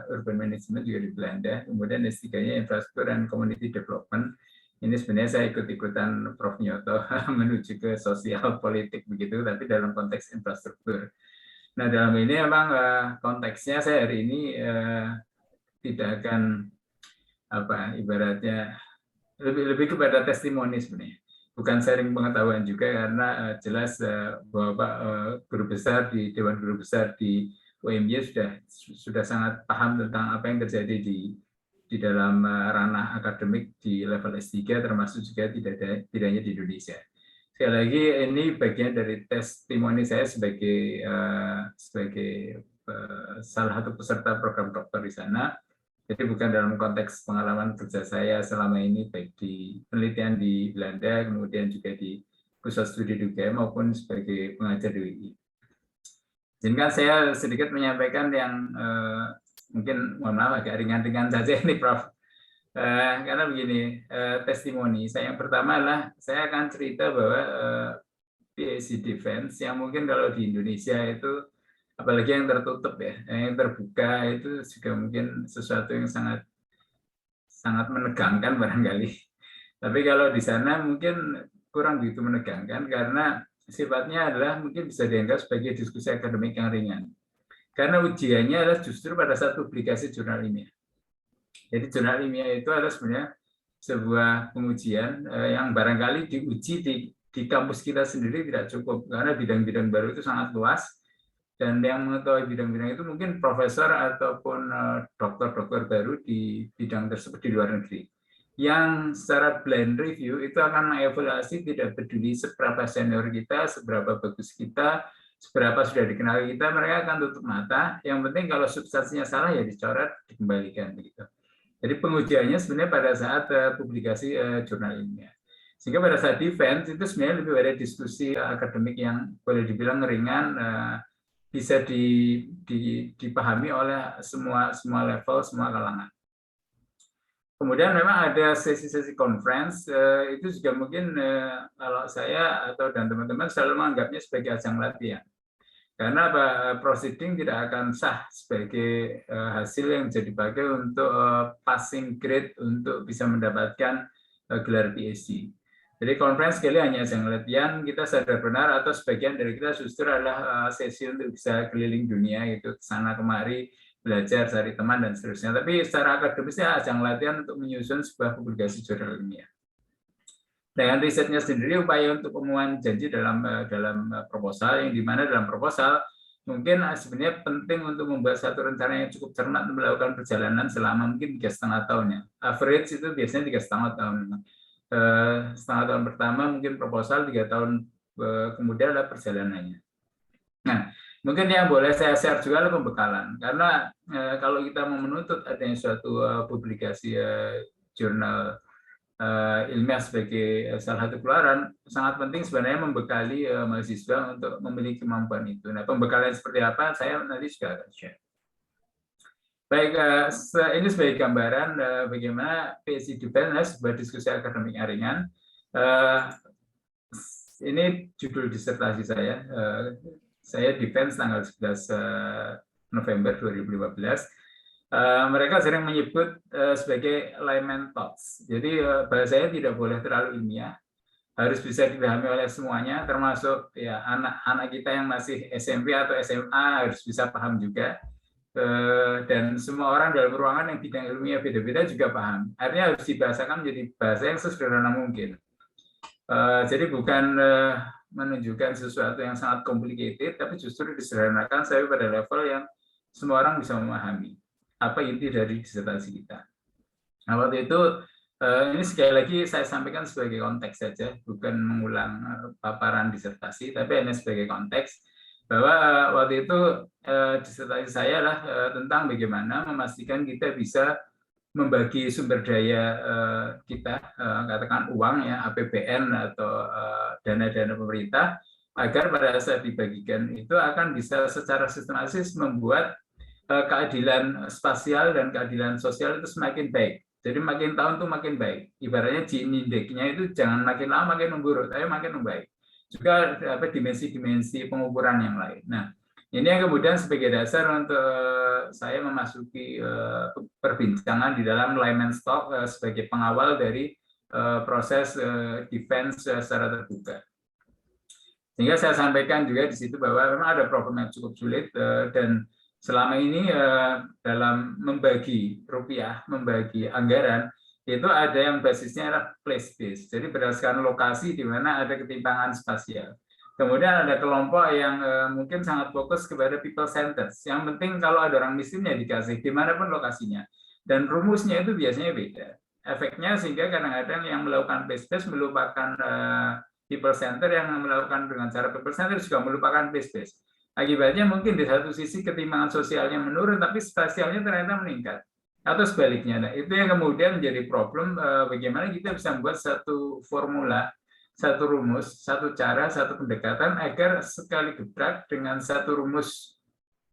urban management juga di Belanda, kemudian S3-nya infrastruktur dan community development. Ini sebenarnya saya ikut-ikutan Prof. Nyoto menuju ke sosial politik begitu, tapi dalam konteks infrastruktur. Nah, dalam ini memang konteksnya saya hari ini tidak akan ibaratnya lebih kepada testimoni sebenarnya. Bukan sharing pengetahuan juga, karena jelas bahwa Pak Guru Besar di Dewan Guru Besar di UMY sudah sangat paham tentang apa yang terjadi di dalam ranah akademik di level S3, termasuk juga tidak hanya di Indonesia. Sekali lagi, ini bagian dari testimoni saya sebagai salah satu peserta program dokter di sana. Jadi bukan dalam konteks pengalaman kerja saya selama ini, baik di penelitian di Belanda, kemudian juga di pusat studi di UGM, maupun sebagai pengajar di UI. Izinkan saya sedikit menyampaikan yang mungkin, mohon maaf, agak ringan-ringan saja ini, Prof. Karena begini, testimoni saya yang pertama adalah saya akan cerita bahwa PhD Defense yang mungkin kalau di Indonesia itu, apalagi yang tertutup ya, yang terbuka itu juga mungkin sesuatu yang sangat menegangkan barangkali. Tapi kalau di sana mungkin kurang begitu menegangkan karena sifatnya adalah mungkin bisa dianggap sebagai diskusi akademik yang ringan. Karena ujiannya adalah justru pada saat publikasi jurnal ilmiah. Jadi jurnal ilmiah itu adalah sebenarnya sebuah pengujian yang barangkali diuji di kampus kita sendiri tidak cukup karena bidang-bidang baru itu sangat luas. Dan yang mengetahui bidang-bidang itu mungkin profesor ataupun dokter-dokter baru di bidang tersebut di luar negeri. Yang secara blind review itu akan mengevaluasi tidak peduli seberapa senior kita, seberapa bagus kita, seberapa sudah dikenal kita, mereka akan tutup mata. Yang penting kalau substansinya salah ya dicoret, dikembalikan begitu. Jadi pengujiannya sebenarnya pada saat publikasi jurnal ilmiah. Sehingga pada saat defense itu sebenarnya lebih pada diskusi akademik yang boleh dibilang ringan, bisa dipahami oleh semua level, semua kalangan. Kemudian memang ada sesi-sesi conference, itu juga mungkin kalau saya dan teman-teman selalu menganggapnya sebagai ajang latihan. Karena proceeding tidak akan sah sebagai hasil yang bisa dipakai untuk passing grade untuk bisa mendapatkan gelar PhD. Jadi conference sekali hanya ajang latihan, kita sadar benar atau sebagian dari kita justru adalah sesi untuk bisa keliling dunia gitu, sana kemari, belajar, cari teman dan seterusnya. Tapi secara akademisnya ajang latihan untuk menyusun sebuah publikasi jurnal ilmiah. Dengan risetnya sendiri upaya untuk pemenuhan janji dalam proposal, yang dimana dalam proposal mungkin sebenarnya penting untuk membuat satu rencana yang cukup cermat untuk melakukan perjalanan selama mungkin 3,5 tahun ya. Average itu biasanya 3,5 tahun. Setengah tahun pertama mungkin proposal, 3 tahun kemudian adalah perjalanannya. Nah, mungkin yang boleh saya share juga adalah pembekalan, karena kalau kita mau menuntut adanya suatu publikasi jurnal ilmiah sebagai salah satu keluaran, sangat penting sebenarnya membekali mahasiswa untuk memiliki kemampuan itu. Nah, pembekalan seperti apa saya nanti juga akan share. Baik, ini sebagai gambaran bagaimana PhD Defense sebuah diskusi akademik yang ringan. Ini judul disertasi saya. Saya defense tanggal 11 November 2015. Mereka sering menyebut sebagai layman talks. Jadi bahasanya tidak boleh terlalu ilmiah, harus bisa dipahami oleh semuanya, termasuk ya anak-anak kita yang masih SMP atau SMA harus bisa paham juga. Dan semua orang dalam ruangan yang bidang ilmiah beda-beda juga paham. Artinya harus dibahasakan menjadi bahasa yang sesederhana mungkin. Jadi bukan menunjukkan sesuatu yang sangat complicated, tapi justru disederhanakan sampai pada level yang semua orang bisa memahami apa inti dari disertasi kita. Nah, waktu itu ini sekali lagi saya sampaikan sebagai konteks saja, bukan mengulang paparan disertasi, tapi hanya sebagai konteks bahwa waktu itu disertasi saya adalah tentang bagaimana memastikan kita bisa membagi sumber daya kita, katakan uang ya, APBN atau dana-dana pemerintah, agar pada saat dibagikan itu akan bisa secara sistematis membuat keadilan spasial dan keadilan sosial itu semakin baik. Jadi makin tahun tuh makin baik. Ibaratnya Gini indeks-nya itu jangan makin lama makin memburuk, tapi makin membaik. Juga dimensi-dimensi pengukuran yang lain. Nah, ini yang kemudian sebagai dasar untuk saya memasuki perbincangan di dalam layman's talk sebagai pengawal dari proses defense secara terbuka. Sehingga saya sampaikan juga di situ bahwa memang ada problem yang cukup sulit dan selama ini dalam membagi rupiah, membagi anggaran, itu ada yang basisnya adalah place based. Jadi berdasarkan lokasi di mana ada ketimpangan spasial. Kemudian ada kelompok yang mungkin sangat fokus kepada people centered. Yang penting kalau ada orang miskin ya dikasih dimanapun lokasinya. Dan rumusnya itu biasanya beda. Efeknya sehingga kadang-kadang yang melakukan base-base melupakan people center, yang melakukan dengan cara people center juga melupakan base-base. Akibatnya mungkin di satu sisi ketimpangan sosialnya menurun, tapi spasialnya ternyata meningkat. Atau sebaliknya. Nah, itu yang kemudian menjadi problem, bagaimana kita bisa membuat satu formula, satu rumus, satu cara, satu pendekatan agar sekali gebrak dengan satu rumus.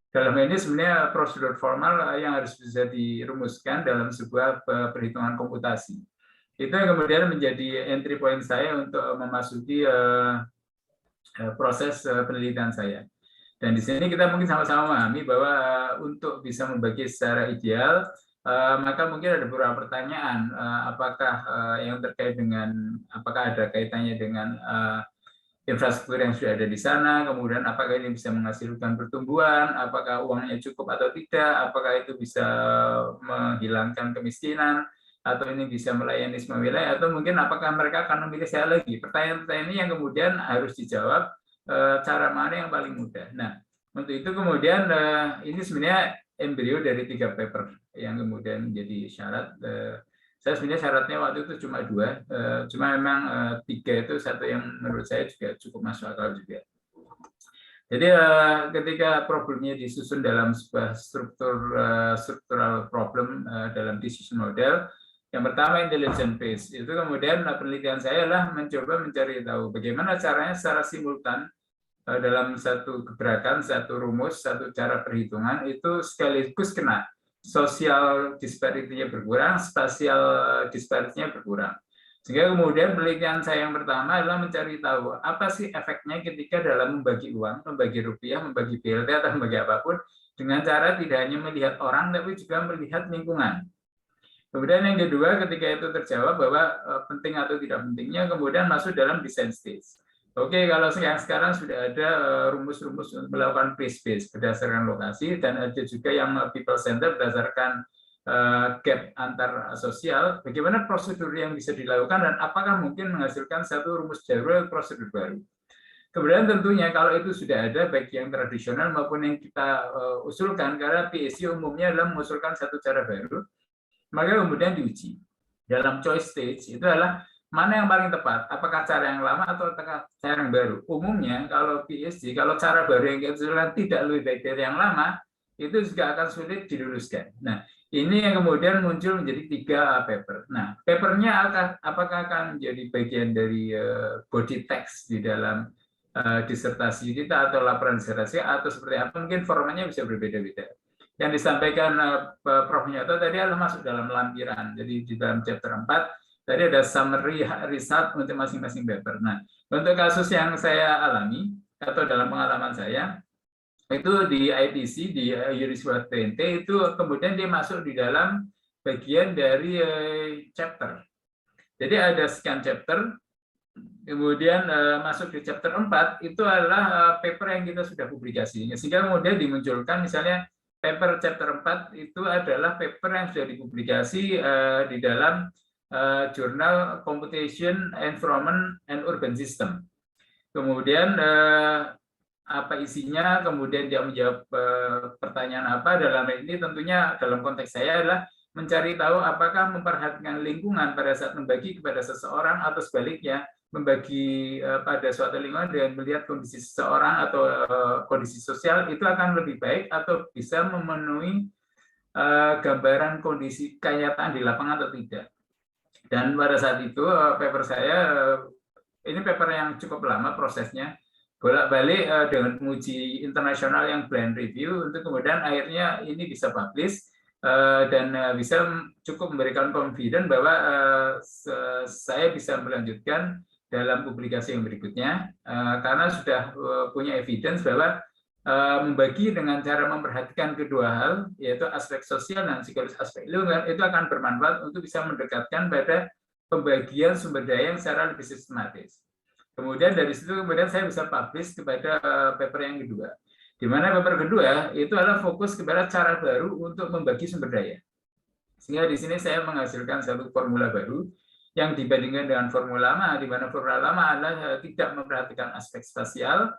Dalam ini sebenarnya prosedur formal yang harus bisa dirumuskan dalam sebuah perhitungan komputasi. Itu yang kemudian menjadi entry point saya untuk memasuki proses penelitian saya. Dan di sini kita mungkin sama-sama memahami bahwa untuk bisa membagi secara ideal, maka mungkin ada beberapa pertanyaan, apakah yang terkait dengan, apakah ada kaitannya dengan infrastruktur yang sudah ada di sana, kemudian apakah ini bisa menghasilkan pertumbuhan, apakah uangnya cukup atau tidak, apakah itu bisa menghilangkan kemiskinan, atau ini bisa melayani semua wilayah, atau mungkin apakah mereka akan memilih saya lagi. Pertanyaan-pertanyaan ini yang kemudian harus dijawab cara mana yang paling mudah. Nah, untuk itu kemudian ini sebenarnya embrio dari 3 paper yang kemudian menjadi syarat. Saya sebenarnya syaratnya waktu itu cuma 2, cuma memang 3 itu satu yang menurut saya juga cukup masuk akal juga. Jadi ketika problemnya disusun dalam sebuah struktural problem dalam decision model, yang pertama intelligent based, itu kemudian penelitian saya adalah mencoba mencari tahu bagaimana caranya secara simultan dalam satu gebrakan, satu rumus, satu cara perhitungan itu sekaligus kena sosial disparity-nya berkurang, spasial disparity-nya berkurang. Sehingga kemudian penelitian saya yang pertama adalah mencari tahu apa sih efeknya ketika dalam membagi uang, membagi rupiah, membagi BLT atau membagi apapun dengan cara tidak hanya melihat orang tapi juga melihat lingkungan. Kemudian yang kedua, ketika itu terjawab bahwa penting atau tidak pentingnya, kemudian masuk dalam design stage. Oke, kalau sekarang sudah ada rumus-rumus untuk melakukan base-base berdasarkan lokasi, dan ada juga yang people center berdasarkan gap antar sosial, bagaimana prosedur yang bisa dilakukan dan apakah mungkin menghasilkan satu rumus baru, prosedur baru. Kemudian tentunya kalau itu sudah ada, baik yang tradisional maupun yang kita usulkan, karena PhD umumnya adalah mengusulkan satu cara baru, maka kemudian diuji. Dalam choice stage itu adalah mana yang paling tepat, apakah cara yang lama atau cara yang baru. Umumnya kalau PhD, kalau cara baru yang kita tidak lebih baik dari yang lama, itu juga akan sulit diluluskan. Nah, ini yang kemudian muncul menjadi 3 paper. Nah, papernya apakah akan menjadi bagian dari body text di dalam disertasi kita atau laporan disertasi atau seperti apa, mungkin formatnya bisa berbeda-beda. Yang disampaikan Prof. Nyoto tadi adalah masuk dalam lampiran. Jadi di dalam chapter 4, tadi ada summary result untuk masing-masing paper. Nah, untuk kasus yang saya alami, atau dalam pengalaman saya, itu di ITC, di Universitas TNT, itu kemudian dia masuk di dalam bagian dari chapter. Jadi ada sekian chapter, kemudian masuk di chapter 4, itu adalah paper yang kita sudah publikasi. Sehingga kemudian dimunculkan misalnya paper chapter 4 itu adalah paper yang sudah dipublikasi di dalam jurnal Computation, Environment, and Urban System. Kemudian apa isinya, kemudian dia menjawab pertanyaan apa, dalam ini tentunya dalam konteks saya adalah mencari tahu apakah memperhatikan lingkungan pada saat membagi kepada seseorang atau sebaliknya membagi pada suatu lingkungan dengan melihat kondisi seseorang atau kondisi sosial itu akan lebih baik atau bisa memenuhi gambaran kondisi kenyataan di lapangan atau tidak. Dan pada saat itu paper saya, ini paper yang cukup lama prosesnya, bolak-balik dengan menguji internasional yang blind review, untuk kemudian akhirnya ini bisa publish dan bisa cukup memberikan confidence bahwa saya bisa melanjutkan dalam publikasi yang berikutnya, karena sudah punya evidence bahwa membagi dengan cara memperhatikan kedua hal, yaitu aspek sosial dan sekaligus aspek lingkungan, itu akan bermanfaat untuk bisa mendekatkan pada pembagian sumber daya yang secara lebih sistematis. Kemudian dari situ kemudian saya bisa publish kepada paper yang kedua. Di mana paper kedua itu adalah fokus kepada cara baru untuk membagi sumber daya. Sehingga di sini saya menghasilkan satu formula baru yang dibandingkan dengan formula lama, di mana formula lama adalah tidak memperhatikan aspek spasial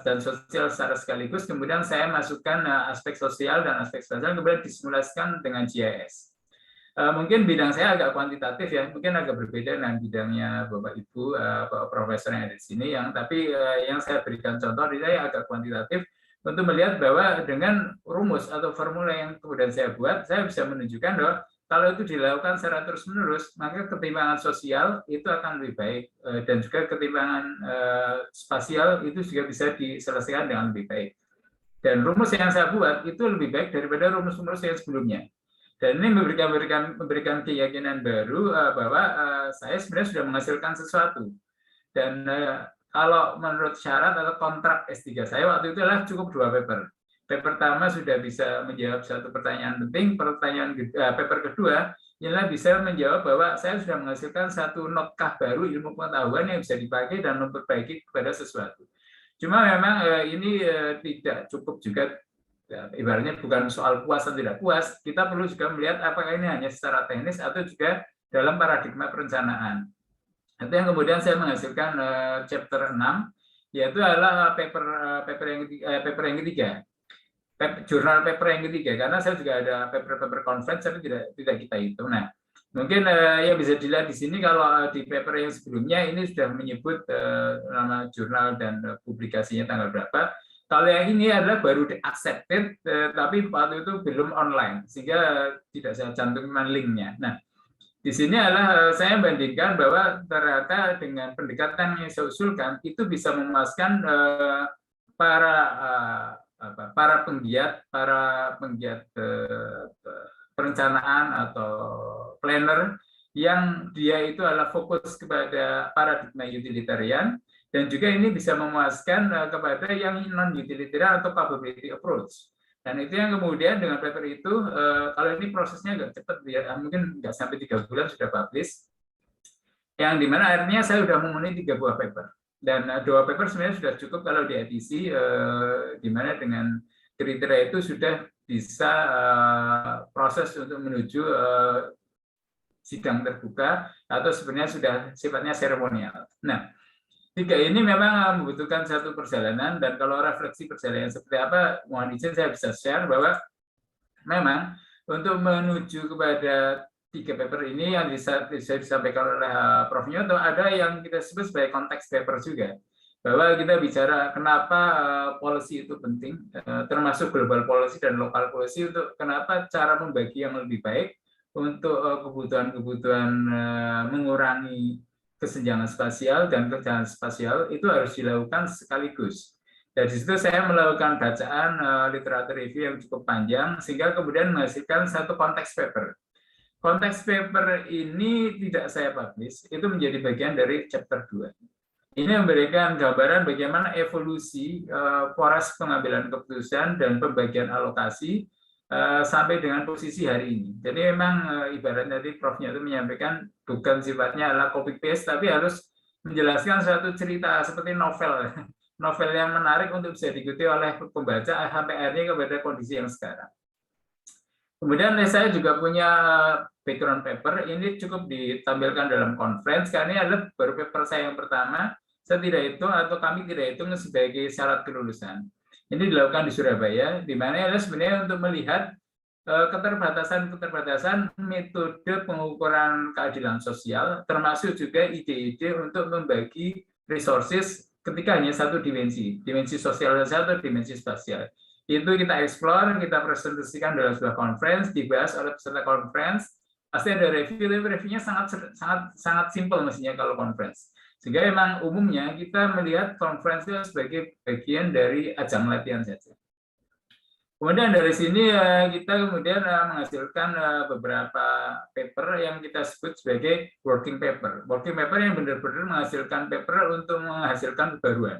dan sosial secara sekaligus. Kemudian saya masukkan aspek sosial dan aspek spasial, kemudian disimulasikan dengan GIS. Mungkin bidang saya agak kuantitatif ya, mungkin agak berbeda dengan bidangnya Bapak Ibu, Profesor yang ada di sini, tapi yang saya berikan contoh di saya agak kuantitatif untuk melihat bahwa dengan rumus atau formula yang kemudian saya buat, saya bisa menunjukkan bahwa kalau itu dilakukan secara terus-menerus, maka ketimpangan sosial itu akan lebih baik, dan juga ketimpangan spasial itu juga bisa diselesaikan dengan lebih baik. Dan rumus yang saya buat itu lebih baik daripada rumus-rumus yang sebelumnya. Dan ini memberikan keyakinan baru bahwa saya sebenarnya sudah menghasilkan sesuatu. Dan kalau menurut syarat atau kontrak S3 saya waktu itu adalah cukup 2 paper. Paper pertama sudah bisa menjawab satu pertanyaan penting, paper kedua ialah bisa menjawab bahwa saya sudah menghasilkan satu notkah baru ilmu pengetahuan yang bisa dipakai dan memperbaiki kepada sesuatu. Cuma memang ini tidak cukup juga, ibaratnya bukan soal puas atau tidak puas, kita perlu juga melihat apakah ini hanya secara teknis atau juga dalam paradigma perencanaan. Itu yang kemudian saya menghasilkan chapter 6, yaitu adalah paper yang ketiga. Jurnal paper yang ketiga, karena saya juga ada paper conference tapi tidak kita hitung. Nah, mungkin yang bisa dilihat di sini kalau di paper yang sebelumnya ini sudah menyebut nama jurnal dan publikasinya tanggal berapa. Kalau yang ini adalah baru accepted, tapi waktu itu belum online, sehingga tidak saya cantumkan linknya. Nah, di sini adalah saya bandingkan bahwa ternyata dengan pendekatan yang saya usulkan itu bisa memuaskan para penggiat perencanaan atau planner yang dia itu adalah fokus kepada paradigma utilitarian, dan juga ini bisa memuaskan kepada yang non-utilitarian atau capability approach. Dan itu yang kemudian dengan paper itu, kalau ini prosesnya agak cepat, mungkin nggak sampai 3 bulan sudah publish, yang dimana akhirnya saya sudah memenuhi 3 buah paper. Dan 2 paper sebenarnya sudah cukup kalau diedisi, di mana dengan kriteria itu sudah bisa proses untuk menuju sidang terbuka atau sebenarnya sudah sifatnya seremonial. Nah, 3 ini memang membutuhkan satu perjalanan, dan kalau refleksi perjalanan seperti apa, mohon izin saya bisa share bahwa memang untuk menuju kepada 3 paper ini yang bisa disampaikan oleh Prof. Nyoto, ada yang kita sebut sebagai konteks paper juga. Bahwa kita bicara kenapa policy itu penting, termasuk global policy dan local policy, untuk kenapa cara membagi yang lebih baik untuk kebutuhan-kebutuhan mengurangi kesenjangan spasial dan kesenjangan spasial itu harus dilakukan sekaligus. Dari situ saya melakukan bacaan literatur review yang cukup panjang, sehingga kemudian menghasilkan satu konteks paper. Konteks paper ini tidak saya publish, itu menjadi bagian dari chapter 2. Ini memberikan gambaran bagaimana evolusi poros pengambilan keputusan dan pembagian alokasi sampai dengan posisi hari ini. Jadi memang ibaratnya tadi Prof-nya itu menyampaikan bukan sifatnya adalah copy paste, tapi harus menjelaskan suatu cerita seperti novel. Novel yang menarik untuk bisa diikuti oleh pembaca sampai akhirnya kepada kondisi yang sekarang. Kemudian saya juga punya background paper, ini cukup ditampilkan dalam conference, karena ini adalah baru paper saya yang pertama, saya tidak hitung atau kami tidak hitung sebagai syarat kelulusan. Ini dilakukan di Surabaya, di mana adalah sebenarnya untuk melihat keterbatasan metode pengukuran keadilan sosial, termasuk juga ide-ide untuk membagi resources ketika hanya satu dimensi sosial atau dimensi spasial. Itu kita explore, kita presentasikan dalam sebuah conference, dibahas oleh peserta conference. Pasti ada review, tapi reviewnya sangat simpel mestinya kalau conference. Sehingga memang umumnya kita melihat conference itu sebagai bagian dari ajang latihan saja. Kemudian dari sini kita kemudian menghasilkan beberapa paper yang kita sebut sebagai working paper. Working paper yang benar-benar menghasilkan paper untuk menghasilkan kebaruan,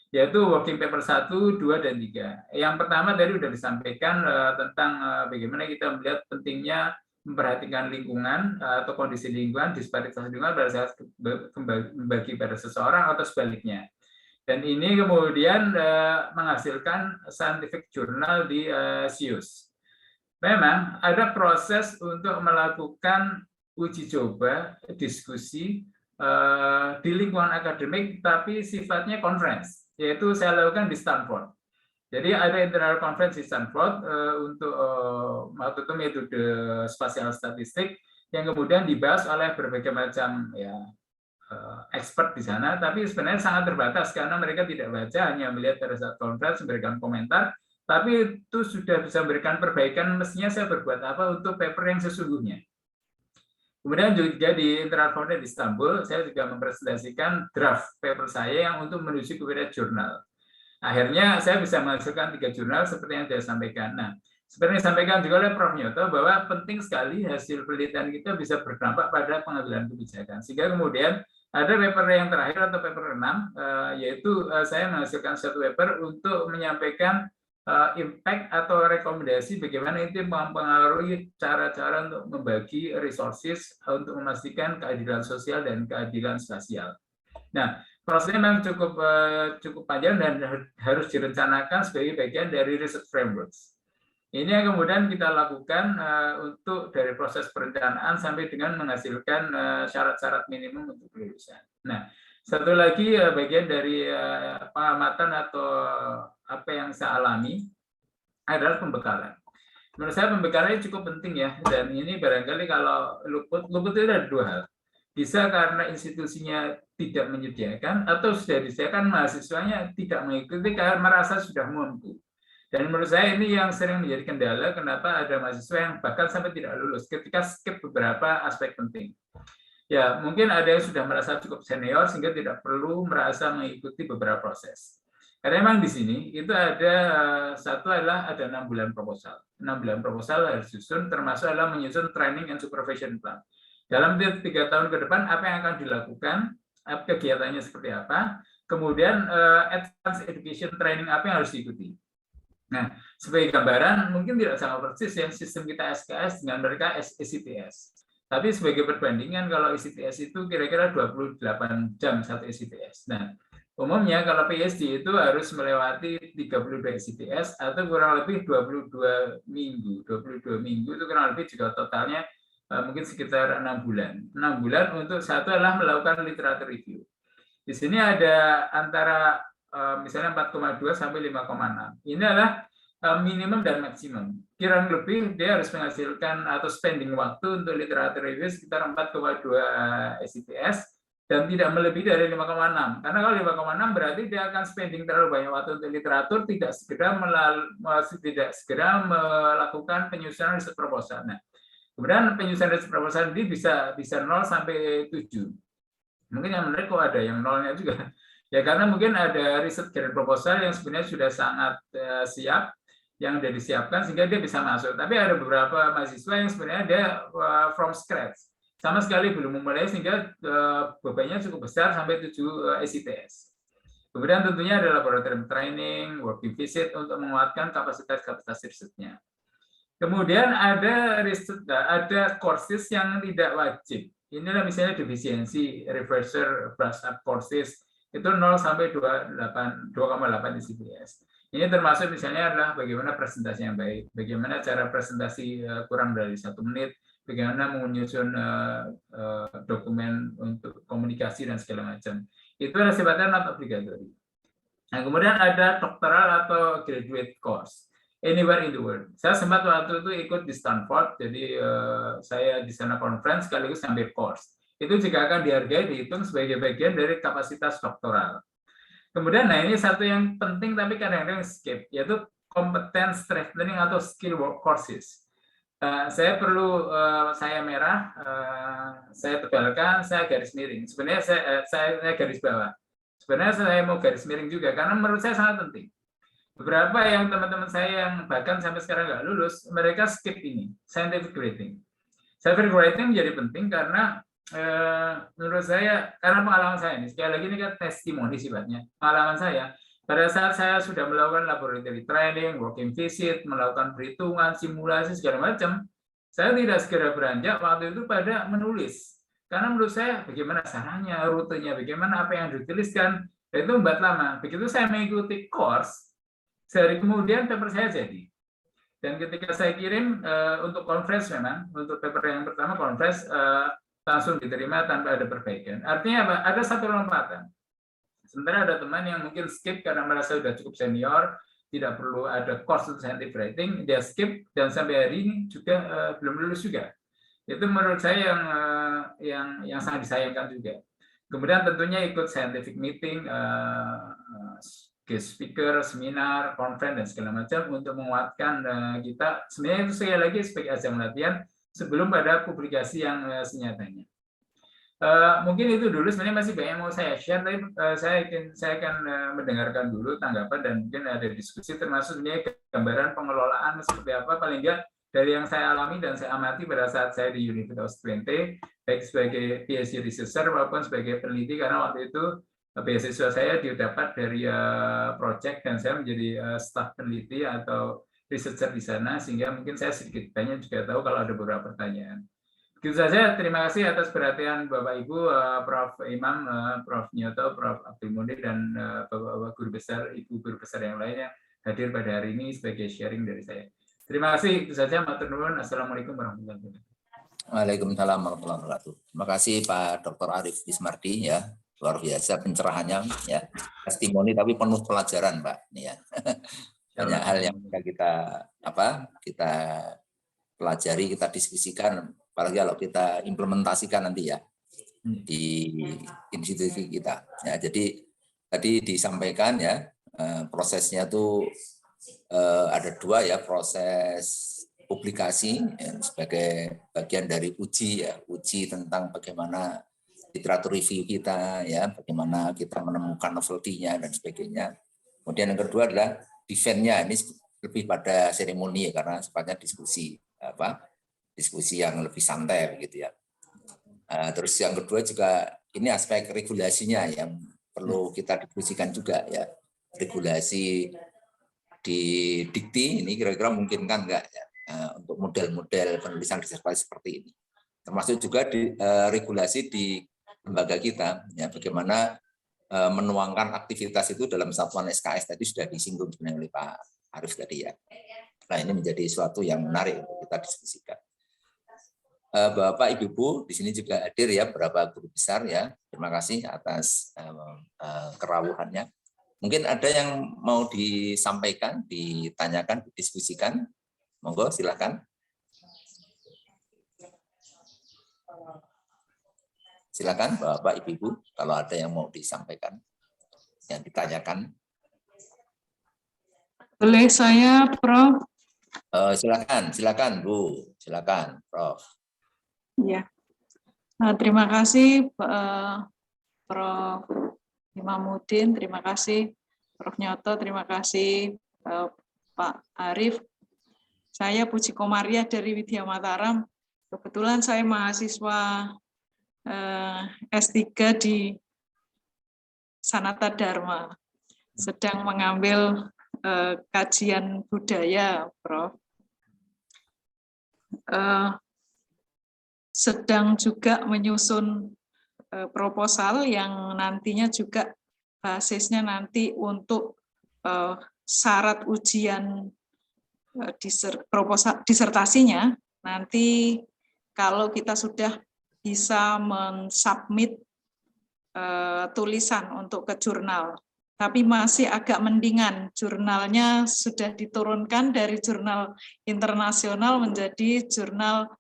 yaitu working paper 1, 2, dan 3. Yang pertama tadi sudah disampaikan tentang bagaimana kita melihat pentingnya memperhatikan lingkungan atau kondisi lingkungan, disparitas lingkungan pada saat membagi pada seseorang atau sebaliknya. Dan ini kemudian menghasilkan scientific journal di SIUS. Memang ada proses untuk melakukan uji coba, diskusi di lingkungan akademik, tapi sifatnya conference, yaitu saya lakukan di Stanford. Jadi ada internal conference di Stanford untuk waktu itu metode spasial statistik yang kemudian dibahas oleh berbagai macam expert di sana, tapi sebenarnya sangat terbatas karena mereka tidak baca, hanya melihat pada saat conference, memberikan komentar, tapi itu sudah bisa memberikan perbaikan, mestinya saya berbuat apa untuk paper yang sesungguhnya. Kemudian juga di Internal Conference di Istanbul, saya juga mempresentasikan draft paper saya yang untuk menuju kepada jurnal. Akhirnya saya bisa menghasilkan 3 jurnal seperti yang saya sampaikan. Nah, seperti yang disampaikan juga oleh Prof. Nyoto bahwa penting sekali hasil penelitian kita bisa berdampak pada pengambilan kebijakan. Sehingga kemudian ada paper yang terakhir atau paper 6, yaitu saya menghasilkan satu paper untuk menyampaikan impact atau rekomendasi bagaimana itu mempengaruhi cara-cara untuk membagi resources untuk memastikan keadilan sosial dan keadilan spasial. Nah, prosesnya memang cukup panjang dan harus direncanakan sebagai bagian dari research frameworks. Ini yang kemudian kita lakukan untuk dari proses perencanaan sampai dengan menghasilkan syarat-syarat minimum untuk kelulusan. Nah, satu lagi bagian dari pengamatan atau apa yang saya alami adalah pembekalan. Menurut saya pembekalannya cukup penting ya, dan ini barangkali kalau luput itu ada 2 hal. Bisa karena institusinya tidak menyediakan atau sudah disediakan mahasiswanya tidak mengikuti karena merasa sudah mampu. Dan menurut saya ini yang sering menjadi kendala kenapa ada mahasiswa yang bahkan sampai tidak lulus ketika skip beberapa aspek penting. Ya, mungkin ada yang sudah merasa cukup senior sehingga tidak perlu merasa mengikuti beberapa proses. Karena memang di sini itu ada satu adalah ada 6 bulan proposal. 6 bulan proposal harus disusun, termasuk adalah menyusun training and supervision plan. Dalam 3 tahun ke depan apa yang akan dilakukan, kegiatannya seperti apa, kemudian advanced education training apa yang harus diikuti. Nah, sebagai gambaran mungkin tidak sama persis yang sistem kita SKS dengan mereka ECTS. Tapi sebagai perbandingan kalau ECTS itu kira-kira 28 jam satu ECTS. Nah, umumnya kalau PhD itu harus melewati 32 ECTS atau kurang lebih 22 minggu. 22 minggu itu kurang lebih juga totalnya mungkin sekitar 6 bulan. 6 bulan untuk satu adalah melakukan literatur review. Di sini ada antara misalnya 4,2 sampai 5,6. Ini adalah minimum dan maksimum. Kurang lebih dia harus menghasilkan atau spending waktu untuk literatur review sekitar 4,2 SIPS dan tidak melebihi dari 5,6. Karena kalau 5,6 berarti dia akan spending terlalu banyak waktu untuk literatur, tidak segera melakukan penyusunan riset proposal. Nah, kemudian penyusunan riset proposal ini bisa 0 sampai 7. Mungkin yang menarik kok ada yang nolnya juga. Ya karena mungkin ada riset grant proposal yang sebenarnya sudah sangat siap, yang sudah disiapkan sehingga dia bisa masuk. Tapi ada beberapa mahasiswa yang sebenarnya dia from scratch, sama sekali belum memulai sehingga bebannya cukup besar sampai 7 SIPS. Kemudian tentunya ada laboratorium training, working visit untuk menguatkan kapasitas risetnya. Kemudian ada riset, ada courses yang tidak wajib. Inilah misalnya defisiensi, refresher, brush up courses itu 0 sampai 2,8 SIPS. Ini termasuk misalnya adalah bagaimana presentasi yang baik, bagaimana cara presentasi kurang dari 1 menit, bagaimana menyusun dokumen untuk komunikasi dan segala macam. Itu adalah sifatnya not obligatory. Nah, kemudian ada doctoral atau graduate course, anywhere in the world. Saya sempat waktu itu ikut di Stanford, jadi saya di sana conference sekaligus ambil course. Itu juga akan dihargai, dihitung sebagai bagian dari kapasitas doktoral. Kemudian, nah ini satu yang penting tapi kadang-kadang skip, yaitu competence strengthening atau skill work courses. Saya perlu, saya merah, saya tebalkan, saya garis miring. Sebenarnya saya garis bawah. Sebenarnya saya mau garis miring juga, karena menurut saya sangat penting. Beberapa yang teman-teman saya yang bahkan sampai sekarang nggak lulus, mereka skip ini, scientific writing. Scientific writing menjadi penting karena menurut saya, karena pengalaman saya ini, sekali lagi ini kan testimoni sifatnya, pengalaman saya, pada saat saya sudah melakukan laboratory training, working visit, melakukan perhitungan, simulasi, segala macam, saya tidak segera beranjak waktu itu pada menulis. Karena menurut saya, bagaimana caranya, rutenya, bagaimana apa yang dituliskan, itu membuat lama. Begitu saya mengikuti course, sehari kemudian paper saya jadi. Dan ketika saya kirim untuk conference, memang untuk paper yang pertama conference langsung diterima tanpa ada perbaikan. Artinya apa? Ada satu lompatan. Sementara ada teman yang mungkin skip karena merasa sudah cukup senior, tidak perlu ada course untuk scientific writing, dia skip dan sampai hari ini juga belum lulus juga. Itu menurut saya yang sangat disayangkan juga. Kemudian tentunya ikut scientific meeting, guest speaker, seminar, conference dan segala macam untuk menguatkan kita. Sebenarnya itu sekali lagi sebagai ajang latihan sebelum pada publikasi yang senyatanya. Mungkin itu dulu, sebenarnya masih banyak yang mau saya share, tapi saya akan mendengarkan dulu tanggapan dan mungkin ada diskusi, termasuk sebenarnya gambaran pengelolaan seperti apa, paling enggak dari yang saya alami dan saya amati pada saat saya di Universitas Twente, baik sebagai PhD researcher maupun sebagai peneliti, karena waktu itu beasiswa saya didapat dari project dan saya menjadi staf peneliti atau researcher di sana, sehingga mungkin saya sedikit banyak juga tahu kalau ada beberapa pertanyaan. Itu saja, terima kasih atas perhatian Bapak Ibu, Prof. Imam, Prof. Nyoto, Prof. Abdul Munir, dan Bapak-Bapak guru besar, Ibu guru besar yang lainnya hadir pada hari ini sebagai sharing dari saya. Terima kasih, itu saja. Matur nuwun. Assalamualaikum warahmatullahi wabarakatuh. Waalaikumsalam warahmatullahi wabarakatuh. Terima kasih Pak Dr. Arif Bismardi, ya, luar biasa pencerahannya, ya, testimoni tapi penuh pelajaran, Pak, ya. Banyak hal yang kita pelajari, kita diskusikan, apalagi kalau kita implementasikan nanti, ya, di institusi kita. Ya, jadi tadi disampaikan, ya, prosesnya tuh ada dua, ya, proses publikasi, ya, sebagai bagian dari uji, ya, uji tentang bagaimana literatur review kita, ya, bagaimana kita menemukan novelty-nya dan sebagainya. Kemudian yang kedua adalah defense-nya, ini lebih pada seremoni, ya, karena sifatnya diskusi yang lebih santai begitu, ya. Terus yang kedua juga ini aspek regulasinya yang perlu kita diskusikan juga, ya, regulasi di dikti ini kira-kira memungkinkan enggak, ya, untuk model-model penulisan disertasi seperti ini. Termasuk juga di regulasi di lembaga kita, ya, bagaimana menuangkan aktivitas itu dalam satuan SKS tadi sudah disinggung sebenarnya oleh Pak Arif tadi, ya. Nah, ini menjadi suatu yang menarik untuk kita diskusikan. Bapak Ibu di sini juga hadir, ya, beberapa guru besar, ya. Terima kasih atas kerawuhannya. Mungkin ada yang mau disampaikan, ditanyakan, didiskusikan. Monggo, silakan. Silakan Bapak Ibu, kalau ada yang mau disampaikan, yang ditanyakan. Boleh saya, Prof? Silakan Bu, silakan Prof. Ya, terima kasih Prof. Imamuddin, terima kasih Prof. Nyoto, terima kasih Pak Arif. Saya Puji Komaria dari Widya Mataram. Kebetulan saya mahasiswa S3 di Sanata Dharma, sedang mengambil kajian budaya, Prof. Sedang juga menyusun proposal yang nantinya juga basisnya nanti untuk syarat ujian disertasinya. Nanti kalau kita sudah bisa mensubmit tulisan untuk ke jurnal, tapi masih agak mendingan jurnalnya sudah diturunkan dari jurnal internasional menjadi jurnal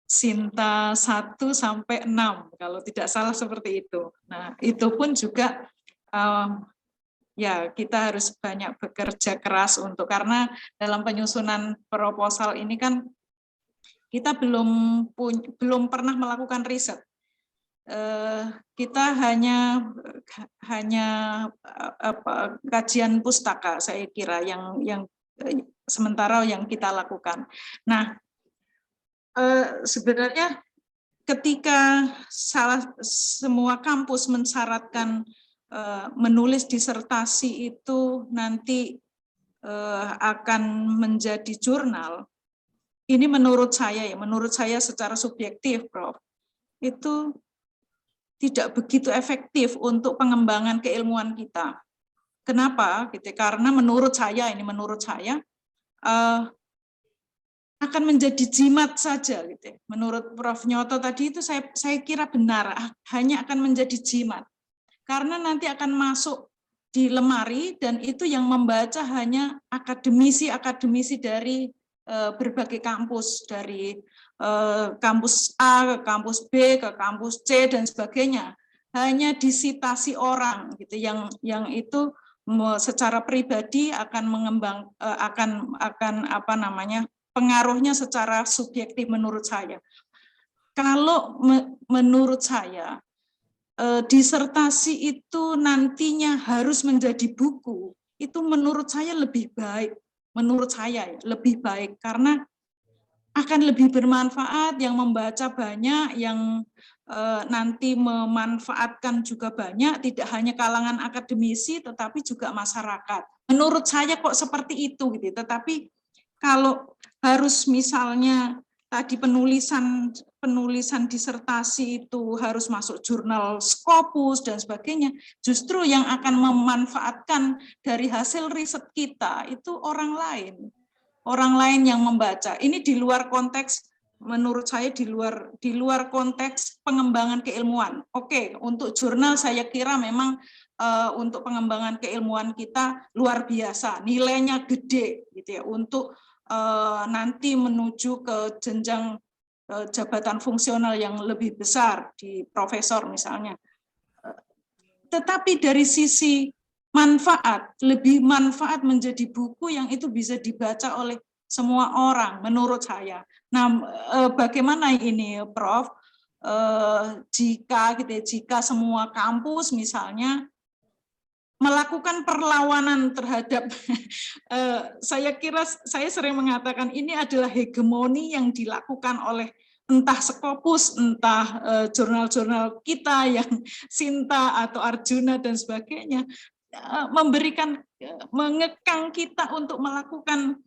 Sinta 1 sampai 6 kalau tidak salah seperti itu. Nah, itu pun juga ya kita harus banyak bekerja keras untuk, karena dalam penyusunan proposal ini kan kita belum pernah melakukan riset. Kita hanya kajian pustaka, saya kira yang sementara yang kita lakukan. Nah, sebenarnya ketika semua kampus mensyaratkan menulis disertasi itu nanti akan menjadi jurnal, ini menurut saya secara subjektif, Prof, itu tidak begitu efektif untuk pengembangan keilmuan kita. Kenapa? Gitu. Karena menurut saya akan menjadi jimat saja. Gitu. Menurut Prof. Nyoto tadi itu saya kira benar, hanya akan menjadi jimat. Karena nanti akan masuk di lemari dan itu yang membaca hanya akademisi-akademisi dari berbagai kampus, dari kampus A ke kampus B ke kampus C dan sebagainya. Hanya disitasi orang gitu yang itu secara pribadi akan mengembang akan apa namanya pengaruhnya secara subjektif menurut saya. Kalau menurut saya disertasi itu nantinya harus menjadi buku, itu menurut saya lebih baik. Menurut saya lebih baik karena akan lebih bermanfaat, yang membaca banyak, yang nanti memanfaatkan juga banyak, tidak hanya kalangan akademisi tetapi juga masyarakat. Menurut saya kok seperti itu gitu. Tetapi kalau harus misalnya tadi penulisan disertasi itu harus masuk jurnal Scopus dan sebagainya, justru yang akan memanfaatkan dari hasil riset kita itu orang lain yang membaca. Ini di luar konteks, menurut saya di luar konteks pengembangan keilmuan. Oke, untuk jurnal saya kira memang untuk pengembangan keilmuan kita luar biasa, nilainya gede gitu ya, untuk nanti menuju ke jenjang jabatan fungsional yang lebih besar di profesor misalnya. Tetapi dari sisi manfaat, lebih manfaat menjadi buku yang itu bisa dibaca oleh semua orang menurut saya. Nah, bagaimana ini Prof? Jika semua kampus misalnya melakukan perlawanan terhadap saya kira saya sering mengatakan ini adalah hegemoni yang dilakukan oleh entah Scopus, entah jurnal-jurnal kita yang Sinta atau Arjuna dan sebagainya, mengekang kita untuk melakukan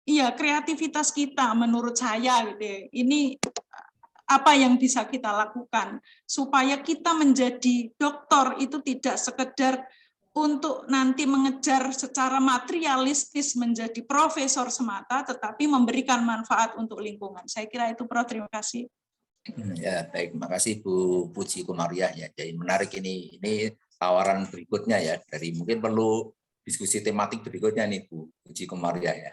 kreativitas kita menurut saya gitu ya. Ini apa yang bisa kita lakukan supaya kita menjadi doktor itu tidak sekedar untuk nanti mengejar secara materialistis menjadi profesor semata, tetapi memberikan manfaat untuk lingkungan. Saya kira itu, Prof. Terima kasih. Ya, baik. Terima kasih Bu Puji Komariah ya. Jadi menarik ini tawaran berikutnya ya. Dari mungkin perlu diskusi tematik berikutnya nih Bu Puji Komariah ya.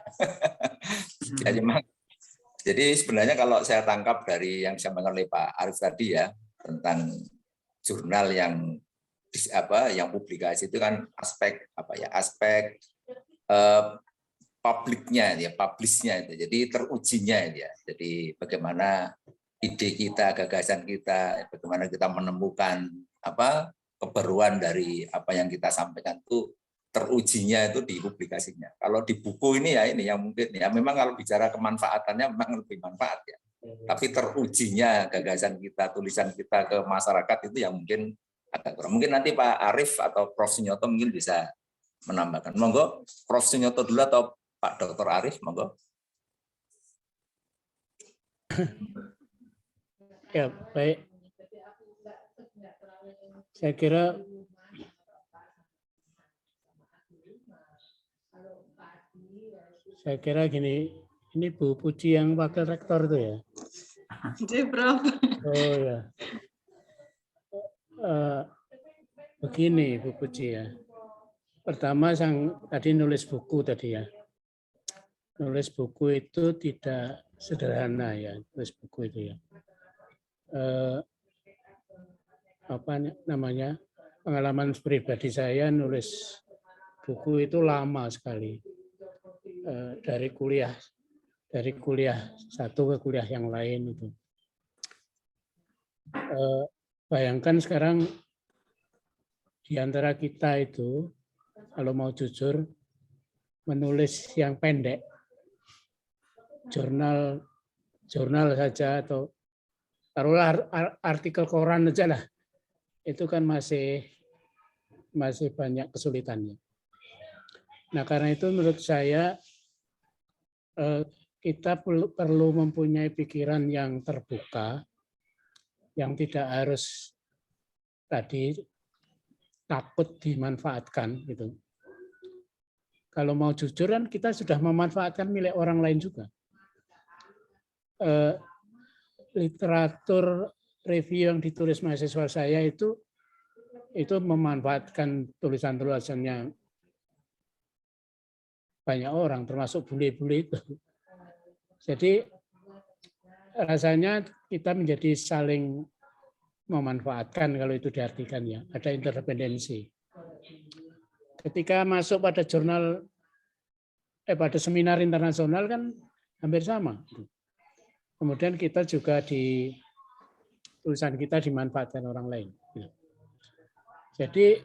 Jadi sebenarnya kalau saya tangkap dari yang disampaikan oleh Pak Arief tadi ya tentang jurnal yang publikasi itu kan aspek publiknya ya, publishnya itu. Jadi terujinya ya. Jadi bagaimana ide kita, gagasan kita, bagaimana kita menemukan kebaruan dari apa yang kita sampaikan itu terujinya itu di publikasinya. Kalau di buku ini ya yang mungkin ya memang kalau bicara kemanfaatannya memang lebih manfaat ya. Tapi terujinya gagasan kita, tulisan kita ke masyarakat itu yang mungkin agak kurang. Mungkin nanti Pak Arief atau Prof. Sunyoto mungkin bisa menambahkan. Monggo Prof. Sunyoto dulu atau Pak Dr. Arief, monggo. Ya, baik. Saya kira gini, ini Bu Puji yang wakil rektor itu ya? Jadi, Prof. Oh ya. Begini Bu Puji ya. Pertama tadi nulis buku tadi ya. Nulis buku itu tidak sederhana ya, nulis buku itu ya. Pengalaman pribadi saya nulis buku itu lama sekali. Dari kuliah satu ke kuliah yang lain itu. Bayangkan sekarang di antara kita itu kalau mau jujur menulis yang pendek, jurnal saja atau taruhlah artikel koran aja lah, itu kan masih banyak kesulitannya. Nah karena itu menurut saya kita perlu mempunyai pikiran yang terbuka, yang tidak harus tadi takut dimanfaatkan gitu. Kalau mau jujur kan kita sudah memanfaatkan milik orang lain juga. Literatur review yang ditulis mahasiswa saya itu memanfaatkan tulisan-tulisannya banyak orang, termasuk bule-bule itu. Jadi rasanya kita menjadi saling memanfaatkan kalau itu diartikan ya, ada interdependensi. Ketika masuk pada jurnal, pada seminar internasional kan hampir sama. Kemudian kita juga tulisan kita dimanfaatkan orang lain. Jadi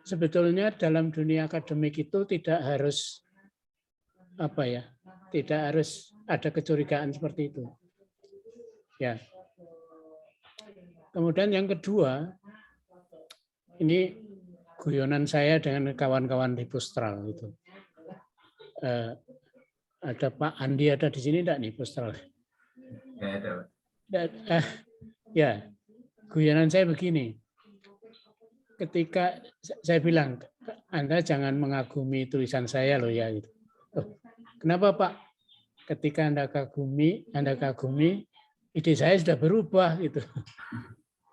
sebetulnya dalam dunia akademik itu tidak harus tidak harus ada kecurigaan seperti itu. Ya. Kemudian yang kedua, ini guyonan saya dengan kawan-kawan di Pustral itu. Ada Pak Andi ada di sini enggak nih Pustral? Ya, ada. Ya, guyonan saya begini. Ketika saya bilang, Anda jangan mengagumi tulisan saya loh ya. Gitu. Kenapa Pak? Ketika Anda kagumi, ide saya sudah berubah gitu.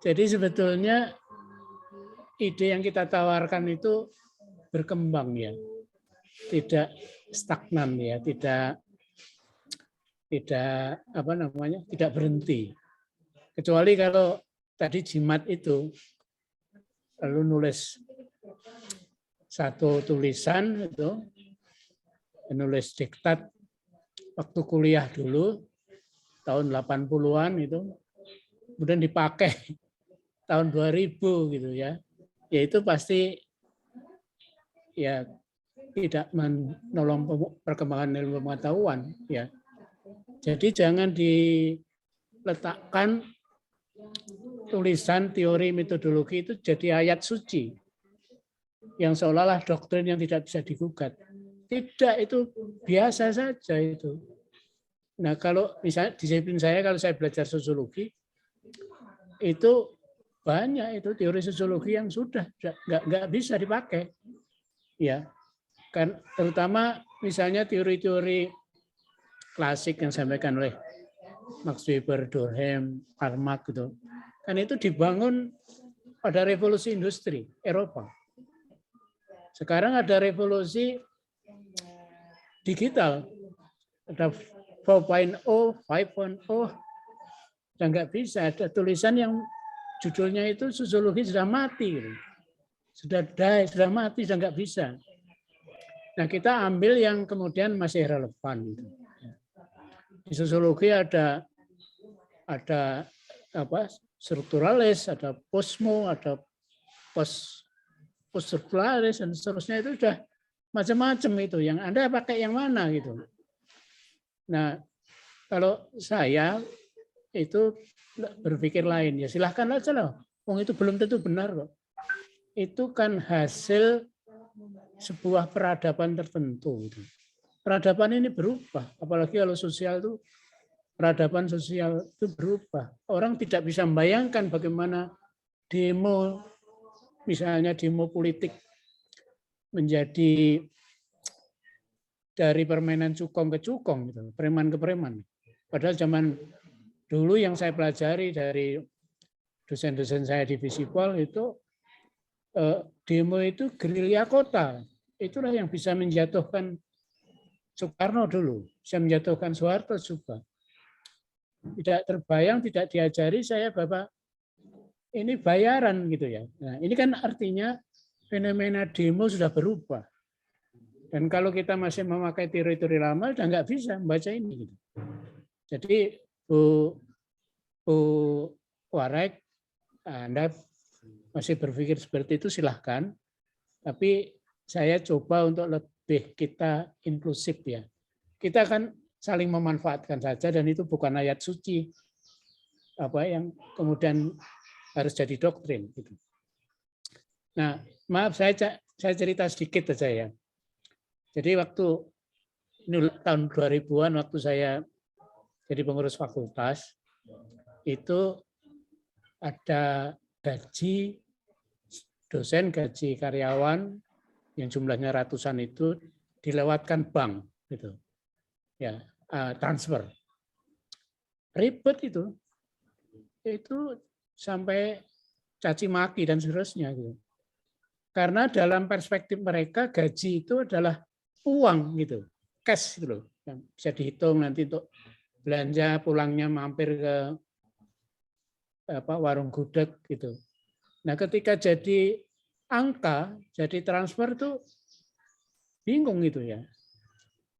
Jadi sebetulnya ide yang kita tawarkan itu berkembang ya, tidak stagnan ya, tidak berhenti. Kecuali kalau tadi jimat itu lalu nulis satu tulisan itu, nulis diktat waktu kuliah dulu tahun 80-an itu, kemudian dipakai tahun 2000 gitu ya. Ya itu pasti ya tidak menolong perkembangan ilmu pengetahuan ya. Jadi jangan diletakkan tulisan teori metodologi itu jadi ayat suci yang seolah-olah doktrin yang tidak bisa digugat. Tidak, itu biasa saja itu. Nah, kalau misalnya disiplin saya, kalau saya belajar sosiologi, itu banyak itu teori sosiologi yang sudah nggak bisa dipakai. Ya, kan terutama misalnya teori-teori klasik yang disampaikan oleh Max Weber, Durkheim, Karl Marx gitu. Kan itu dibangun pada revolusi industri Eropa. Sekarang ada revolusi digital, ada 4.0, 5.0, dan nggak bisa ada tulisan yang judulnya itu sosiologi sudah mati, sudah mati, sudah nggak bisa. Nah kita ambil yang kemudian masih relevan. Di sosiologi ada strukturalis, ada posmo, ada poststrukturalis dan seterusnya, itu sudah macam-macam itu. Yang Anda pakai yang mana gitu. Nah, kalau saya itu berpikir lain, ya silahkan aja lah. Wong itu belum tentu benar kok. Itu kan hasil sebuah peradaban tertentu. Peradaban ini berubah, apalagi kalau sosial itu, peradaban sosial itu berubah. Orang tidak bisa membayangkan bagaimana demo, misalnya demo politik, menjadi dari permainan cukong ke cukong, gitu, preman ke preman. Padahal zaman dulu yang saya pelajari dari dosen-dosen saya di Visipol itu, demo itu gerilya kota. Itulah yang bisa menjatuhkan Soekarno dulu, bisa menjatuhkan Soeharto juga. Tidak terbayang, tidak diajari saya Bapak, ini bayaran gitu ya. Nah, ini kan artinya fenomena demo sudah berubah. Dan kalau kita masih memakai teori-teori lama, sudah nggak bisa membaca ini. Gitu. Jadi Bu Warek, Anda masih berpikir seperti itu silahkan. Tapi saya coba untuk lebih kita inklusif ya. Kita akan saling memanfaatkan saja dan itu bukan ayat suci yang kemudian harus jadi doktrin. Gitu. Nah, maaf saya cerita sedikit saja ya. Jadi waktu ini tahun 2000-an waktu saya jadi pengurus fakultas, itu ada gaji dosen, gaji karyawan yang jumlahnya ratusan itu dilewatkan bank gitu. Ya, transfer. Ribet itu sampai caci maki dan seterusnya gitu. Karena dalam perspektif mereka gaji itu adalah uang gitu, cash gitu loh, yang bisa dihitung nanti untuk belanja pulangnya mampir ke warung gudeg gitu. Nah, ketika jadi angka, jadi transfer tuh bingung gitu ya.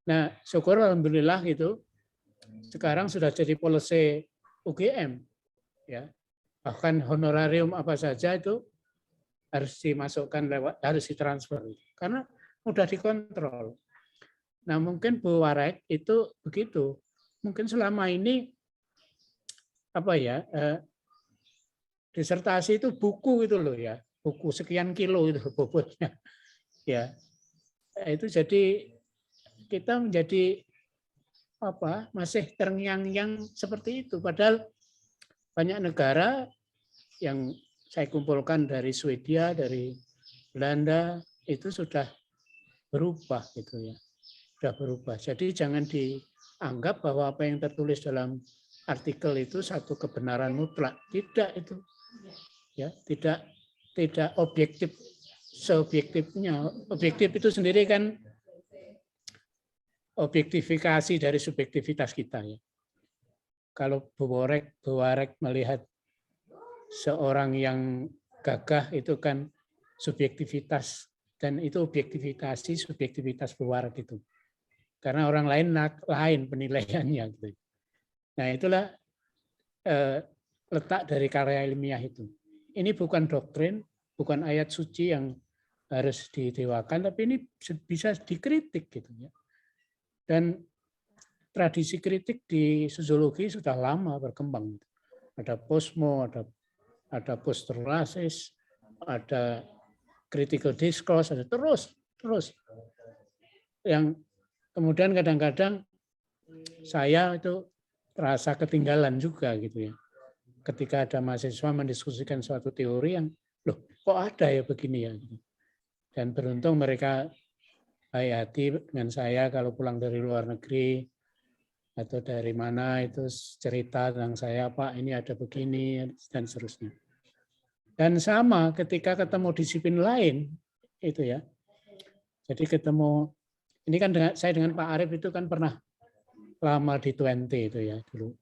Nah, syukur alhamdulillah gitu. Sekarang sudah jadi policy UGM ya. Bahkan honorarium apa saja itu harus dimasukkan harus ditransfer karena mudah dikontrol. Nah, mungkin Bu Warek itu begitu. Mungkin selama ini disertasi itu buku itu loh ya, buku sekian kilo itu bobotnya. Ya. Itu jadi kita menjadi masih terngiang-ngiang seperti itu, padahal banyak negara yang saya kumpulkan dari Swedia, dari Belanda itu sudah berubah gitu ya. Sudah berubah. Jadi jangan dianggap bahwa apa yang tertulis dalam artikel itu satu kebenaran mutlak. Tidak itu. Ya, tidak objektif seobjektifnya. Objektif itu sendiri kan objektifikasi dari subjektivitas kita ya. Kalau Bu Warek melihat seorang yang gagah itu kan subjektivitas dan itu subjektivitas Bu Warek itu. Karena orang lain penilaiannya gitu. Nah, itulah letak dari karya ilmiah itu. Ini bukan doktrin, bukan ayat suci yang harus didewakan, tapi ini bisa dikritik gitu ya. Dan tradisi kritik di sosiologi sudah lama berkembang. Ada posmo, ada post-rasis, ada critical discourse, ada terus. Yang kemudian kadang-kadang saya itu terasa ketinggalan juga gitu ya. Ketika ada mahasiswa mendiskusikan suatu teori yang, loh kok ada ya begini ya. Dan beruntung mereka baik hati dengan saya kalau pulang dari luar negeri atau dari mana itu cerita tentang saya, Pak ini ada begini dan seterusnya. Dan sama ketika ketemu disiplin lain itu ya. Jadi ketemu, ini kan saya dengan Pak Arief itu kan pernah lama di 20 itu ya dulu.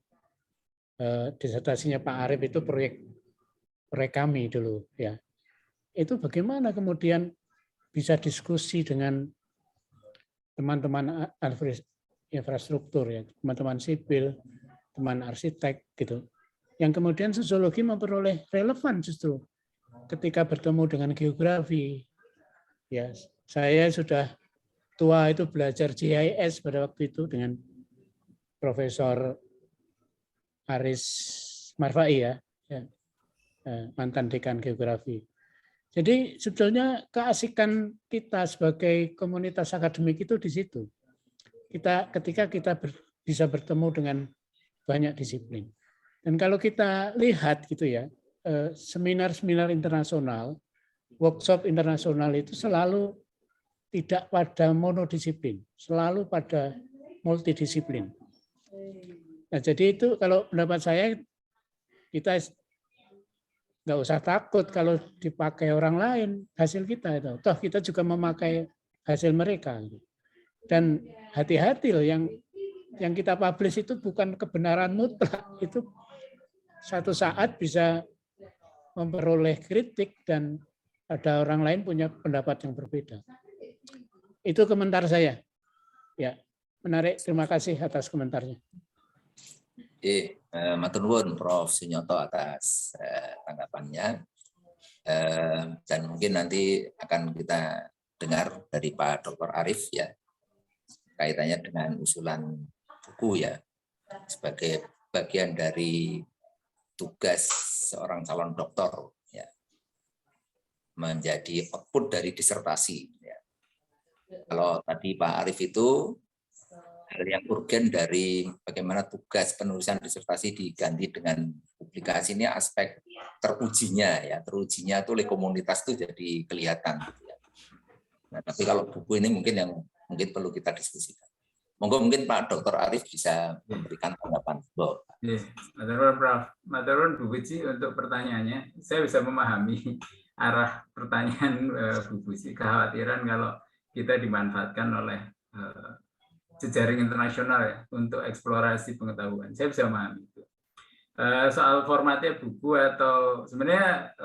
Disertasinya Pak Arief itu proyek kami dulu ya. Itu bagaimana kemudian bisa diskusi dengan teman-teman infrastruktur ya, teman-teman sipil, teman arsitek gitu. Yang kemudian sosiologi memperoleh relevan justru ketika bertemu dengan geografi. Ya, saya sudah tua itu belajar GIS pada waktu itu dengan Profesor Aris Marfai ya, mantan dekan geografi. Jadi sebetulnya keasikan kita sebagai komunitas akademik itu di situ. Ketika kita bisa bertemu dengan banyak disiplin. Dan kalau kita lihat gitu ya, seminar-seminar internasional, workshop internasional itu selalu tidak pada monodisiplin, selalu pada multidisiplin. Nah, jadi itu kalau pendapat saya kita nggak usah takut kalau dipakai orang lain hasil kita itu. Toh kita juga memakai hasil mereka. Dan hati-hati loh yang kita publish itu bukan kebenaran mutlak. Itu satu saat bisa memperoleh kritik dan ada orang lain punya pendapat yang berbeda. Itu komentar saya. Ya, menarik. Terima kasih atas komentarnya. Matur nuwun Prof. Sunyoto atas tanggapannya. Dan mungkin nanti akan kita dengar dari Pak Dr. Arief ya, kaitannya dengan usulan buku ya, sebagai bagian dari tugas seorang calon doktor ya, menjadi output dari disertasi ya. Kalau tadi Pak Arief itu hal yang urgen dari bagaimana tugas penulisan disertasi diganti dengan publikasi, ini aspek terujinya itu oleh komunitas itu jadi kelihatan. Nah, tapi kalau buku ini mungkin perlu kita diskusikan. Mungkin Pak Dr. Arief bisa memberikan tanggapan. Maturun Bu Puji untuk pertanyaannya. Saya bisa memahami arah pertanyaan Bu Puji, kekhawatiran kalau kita dimanfaatkan oleh jejaring internasional ya untuk eksplorasi pengetahuan. Saya bisa memahami itu. Soal formatnya buku atau sebenarnya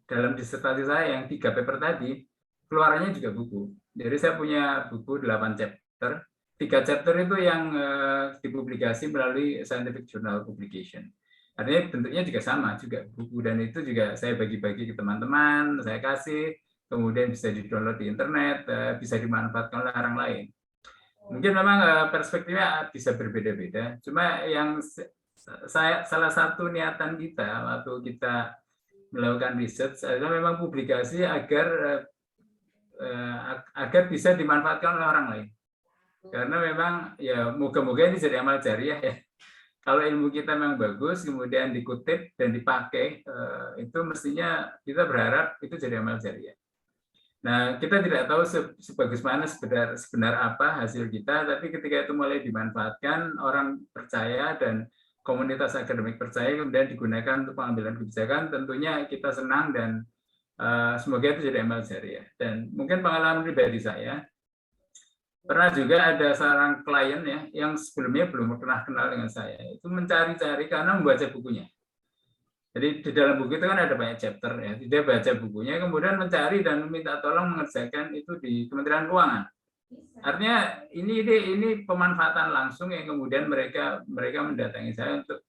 dalam disertasi saya yang 3 paper tadi keluarannya juga buku. Jadi saya punya buku 8 chapter. 3 chapter itu yang dipublikasi melalui scientific journal publication. Artinya bentuknya juga sama, juga buku, dan itu juga saya bagi-bagi ke teman-teman, saya kasih, kemudian bisa di-download di internet, bisa dimanfaatkan oleh orang lain. Mungkin memang perspektifnya bisa berbeda-beda, cuma yang salah satu niatan kita waktu kita melakukan riset adalah memang publikasi agar bisa dimanfaatkan oleh orang lain. Karena memang ya moga-moga ini jadi amal jariah ya. Kalau ilmu kita memang bagus, kemudian dikutip dan dipakai, itu mestinya kita berharap itu jadi amal jariah. Nah, kita tidak tahu sebagus mana sebenar apa hasil kita, tapi ketika itu mulai dimanfaatkan, orang percaya dan komunitas akademik percaya, kemudian digunakan untuk pengambilan kebijakan, tentunya kita senang dan semoga itu jadi amal jariah. Dan mungkin pengalaman pribadi saya, pernah juga ada seorang klien ya yang sebelumnya belum pernah kenal dengan saya, itu mencari-cari karena membaca bukunya. Jadi di dalam buku itu kan ada banyak chapter ya, dia baca bukunya kemudian mencari dan meminta tolong mengerjakan itu di Kementerian Keuangan. Artinya ini pemanfaatan langsung yang kemudian mereka mendatangi saya untuk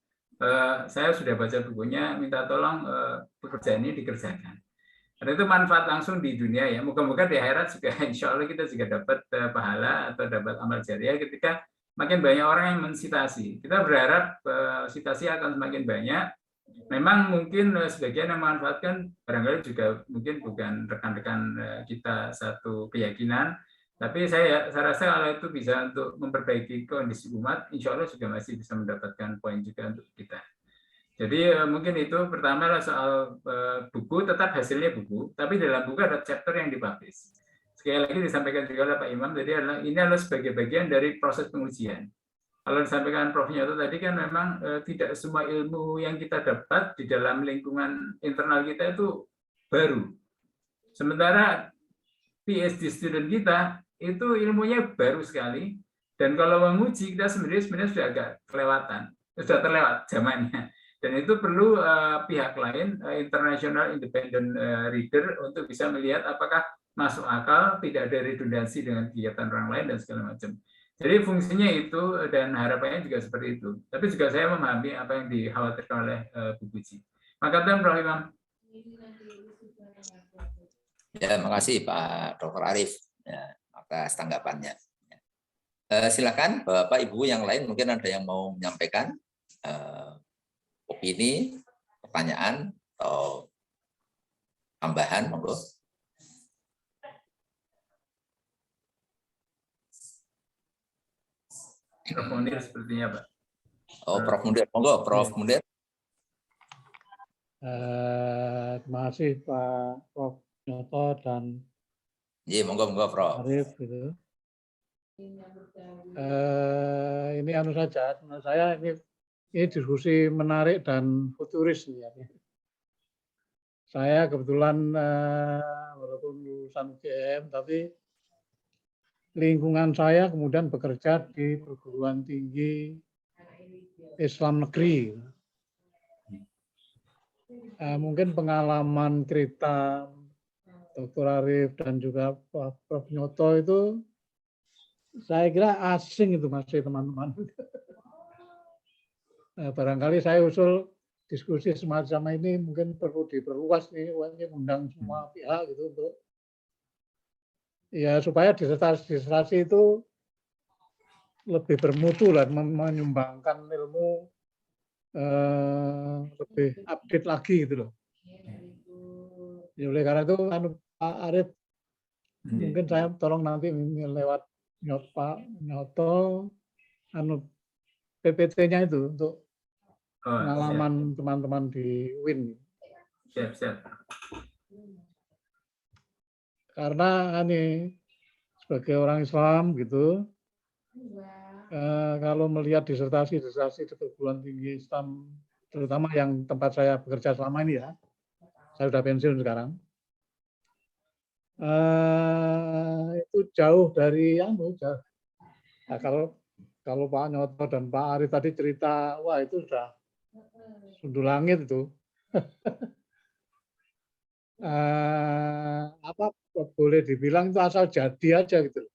saya sudah baca bukunya, minta tolong pekerjaan ini dikerjakan. Dan itu manfaat langsung di dunia ya. Moga-moga di akhirat juga insya Allah kita juga dapat pahala atau dapat amal jariah ketika makin banyak orang yang mensitasi. Kita berharap sitasi akan semakin banyak. Memang mungkin sebagian yang memanfaatkan barangkali juga mungkin bukan rekan-rekan kita satu keyakinan, tapi saya rasa kalau itu bisa untuk memperbaiki kondisi umat, insya Allah juga masih bisa mendapatkan poin juga untuk kita. Jadi mungkin itu pertama adalah soal buku, tetap hasilnya buku, tapi dalam buku ada chapter yang dipublish. Sekali lagi disampaikan juga oleh Pak Imam, jadi ini adalah sebagai bagian dari proses pengujian. Kalau disampaikan Prof. Nyoto tadi kan memang tidak semua ilmu yang kita dapat di dalam lingkungan internal kita itu baru. Sementara PhD student kita itu ilmunya baru sekali, dan kalau menguji kita sebenarnya sudah agak kelewatan, sudah terlewat zamannya. Dan itu perlu pihak lain, international independent reader, untuk bisa melihat apakah masuk akal, tidak ada redundansi dengan kegiatan orang lain, dan segala macam. Jadi fungsinya itu dan harapannya juga seperti itu. Tapi juga saya memahami apa yang dikhawatirkan oleh Bu Puji. Makasih Prof. Imam. Ya, makasih Pak Dr. Arief ya, atas tanggapannya. Silakan Bapak Ibu yang lain, mungkin ada yang mau menyampaikan opini, pertanyaan atau tambahan, monggo. Prof. Mundir sepertinya, Pak. Oh, Prof. Mundir, monggo, Prof. Mundir. Terima kasih Pak Prof. Nyoto dan Monggo, Prof. Arief gitu. Ini anu saja, menurut saya ini diskusi menarik dan futuris ya. Saya kebetulan walaupun lulusan UGM, tapi lingkungan saya kemudian bekerja di perguruan tinggi Islam negeri. Mungkin pengalaman cerita Dr. Arief dan juga Prof. Nyoto itu saya kira asing itu masih teman-teman. Barangkali saya usul diskusi semacam ini mungkin perlu diperluas nih, undang semua pihak gitu untuk ya supaya disertasi itu lebih bermutu lah, menyumbangkan ilmu lebih update lagi gitu loh. Ya, oleh karena itu Pak Arief mungkin saya tolong nanti lewat Pak Nyoto PPT-nya itu untuk pengalaman teman-teman di UIN. Siap. Karena ini sebagai orang Islam gitu, kalau melihat disertasi di perguruan tinggi Islam, terutama yang tempat saya bekerja selama ini ya, saya sudah pensiun sekarang, itu jauh dari jauh. Nah, kalau Pak Nyoto dan Pak Ari tadi cerita, wah itu sudah sundul langit itu. Boleh dibilang itu asal jadi aja gitu.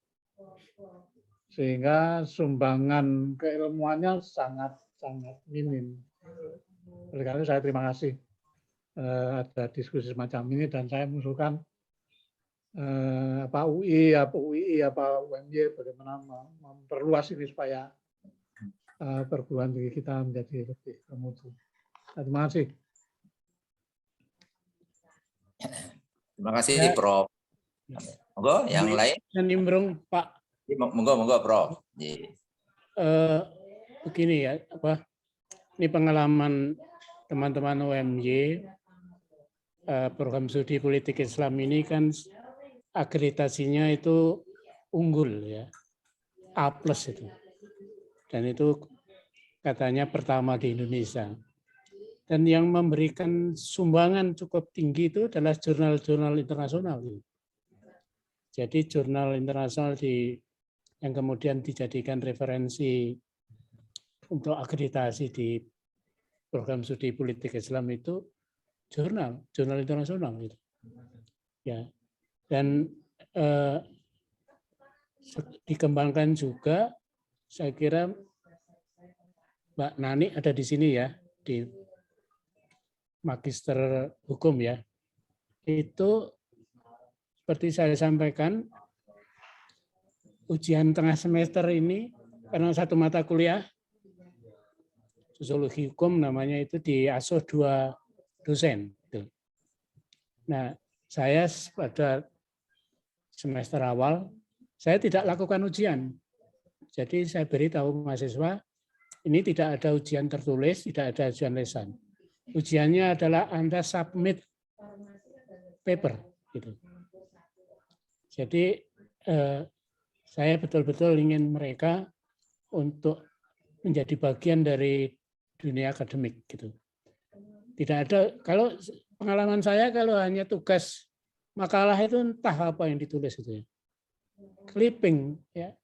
Sehingga sumbangan keilmuannya sangat minim. Oleh karena itu saya terima kasih ada diskusi semacam ini, dan saya mengusulkan UI, UMY bagaimana memperluas ini supaya perguruan tinggi kita menjadi lebih bermutu. Terima kasih. Terima kasih, Prof. Monggo, yang lain. Nimbrung, Pak. Monggo, Prof. Begini ya, ini pengalaman teman-teman UMY, program studi politik Islam ini kan akreditasinya itu unggul ya, A+ itu, dan itu katanya pertama di Indonesia. Dan yang memberikan sumbangan cukup tinggi itu adalah jurnal-jurnal internasional. Jadi jurnal internasional yang kemudian dijadikan referensi untuk akreditasi di program studi politik Islam itu jurnal internasional gitu. Ya. Dan dikembangkan juga, saya kira Mbak Nani ada di sini ya, di Magister Hukum ya. Itu seperti saya sampaikan, ujian tengah semester ini karena satu mata kuliah Sosiologi Hukum namanya, itu diasuh 2 dosen. Nah, saya pada semester awal saya tidak lakukan ujian. Jadi saya beritahu mahasiswa, ini tidak ada ujian tertulis, tidak ada ujian lisan. Ujiannya adalah Anda submit paper gitu. Jadi saya betul-betul ingin mereka untuk menjadi bagian dari dunia akademik gitu. Tidak ada, kalau pengalaman saya kalau hanya tugas makalah itu entah apa yang ditulis itu ya. Clipping ya,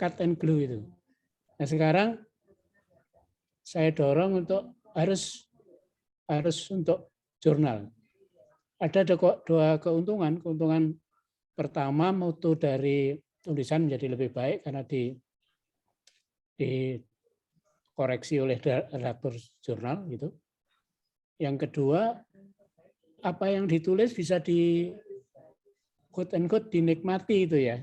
cut and glue itu. Nah, sekarang saya dorong untuk harus untuk jurnal. Ada 2 keuntungan. Keuntungan pertama, mutu dari tulisan menjadi lebih baik karena dikoreksi oleh redaktur jurnal gitu. Yang kedua, apa yang ditulis bisa di quote and quote dinikmati itu ya.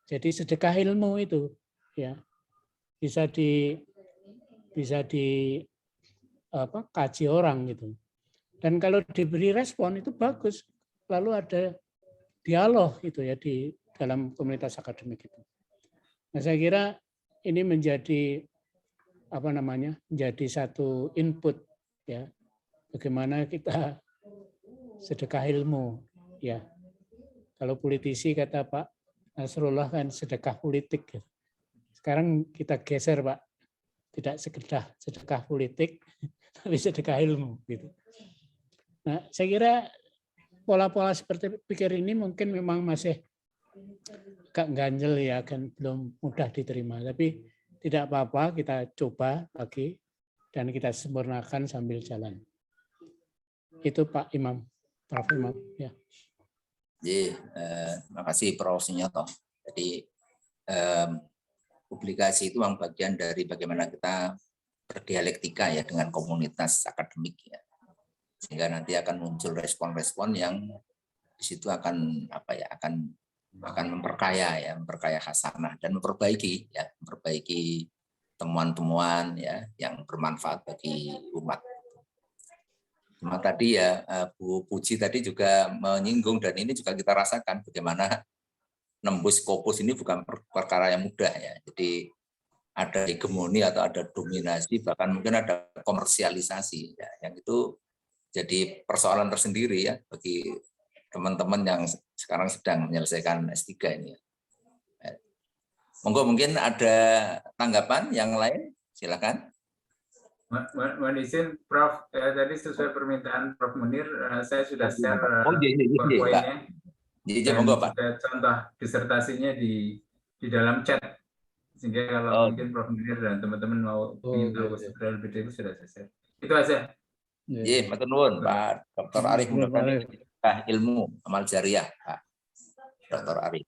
Jadi sedekah ilmu itu ya. Bisa kaji orang gitu. Dan kalau diberi respon itu bagus. Lalu ada dialog itu ya di dalam komunitas akademik itu. Nah, saya kira ini menjadi menjadi satu input ya. Bagaimana kita sedekah ilmu ya. Kalau politisi kata Pak Nasrullah kan sedekah politik. Sekarang kita geser Pak. Tidak sekedar sedekah politik, tapi sedekah ilmu. Gitu. Nah, saya kira pola-pola seperti pikir ini mungkin memang masih agak ganjel ya, kan belum mudah diterima. Tapi tidak apa-apa, kita coba lagi dan kita sempurnakan sambil jalan. Itu Pak Imam, Prof. Imam. Ya. Terima kasih Prof. Sunyoto. Jadi publikasi itu memang bagian dari bagaimana kita berdialektika ya dengan komunitas akademik ya, sehingga nanti akan muncul respon-respon yang di situ akan memperkaya khasanah dan memperbaiki temuan-temuan ya yang bermanfaat bagi umat. Cuma tadi ya Bu Puji tadi juga menyinggung, dan ini juga kita rasakan bagaimana nembus Scopus ini bukan perkara yang mudah ya. Jadi ada hegemoni atau ada dominasi, bahkan mungkin ada komersialisasi ya, yang itu jadi persoalan tersendiri ya bagi teman-teman yang sekarang sedang menyelesaikan S3 ini. Monggo mungkin ada tanggapan yang lain, silakan. Mohon izin Prof, tadi sesuai permintaan Prof Munir, saya sudah share poin-poinnya dan monggo, Pak. juga contoh disertasinya di dalam chat, sehingga kalau mungkin Prof Munir dan teman-teman mau ingin tahu lebih detail sudah saya share. Itu aja. Iya, matur nuwun Pak Dr. Arif, mudah-mudahan ilmu amal jariah, Pak Dr. Arif.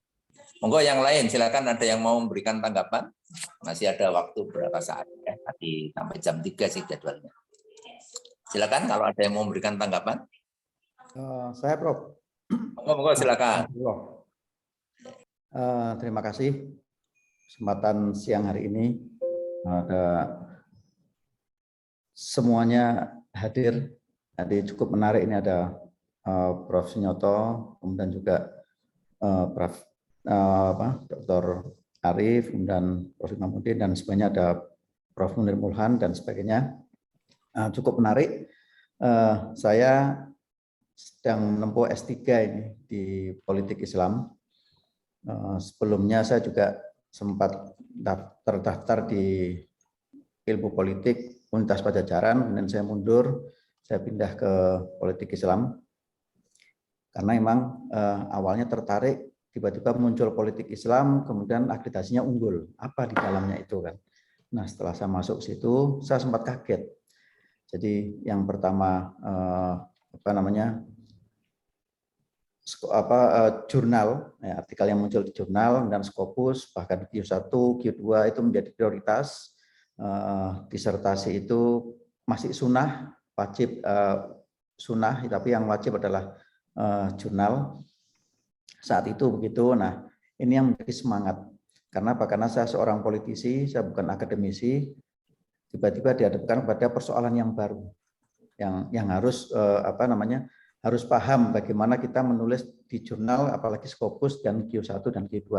Monggo yang lain, silakan ada yang mau memberikan tanggapan. Masih ada waktu berapa saat ya? Tadi sampai jam 3 sih jadwalnya. Silakan kalau ada yang mau memberikan tanggapan. Saya Prof. Monggo silakan. Terima kasih kesempatan siang hari ini. Ada semuanya hadir. Jadi cukup menarik, ini ada Prof. Sunyoto, kemudian juga Prof. Dr. Arif, kemudian Prof. Imamuddin, dan sebagainya, ada Prof. Munir Mulhan dan sebagainya. Cukup menarik. Saya sedang menempuh S3 ini di politik Islam. Sebelumnya saya juga sempat terdaftar di ilmu politik Universitas Padjadjaran, kemudian saya mundur, saya pindah ke politik Islam. Karena memang awalnya tertarik, tiba-tiba muncul politik Islam, kemudian akreditasinya unggul. Apa di dalamnya itu kan? Nah, setelah saya masuk situ, saya sempat kaget. Jadi yang pertama jurnal, ya, artikel yang muncul di jurnal dan Scopus, bahkan Q1, Q2 itu menjadi prioritas. Disertasi itu masih sunnah, wajib sunnah, tapi yang wajib adalah jurnal. Saat itu begitu. Nah, ini yang menjadi semangat. Karena apa? Karena saya seorang politisi, saya bukan akademisi. Tiba-tiba dihadapkan pada persoalan yang baru, yang harus harus paham bagaimana kita menulis di jurnal, apalagi Scopus dan Q1 dan Q2.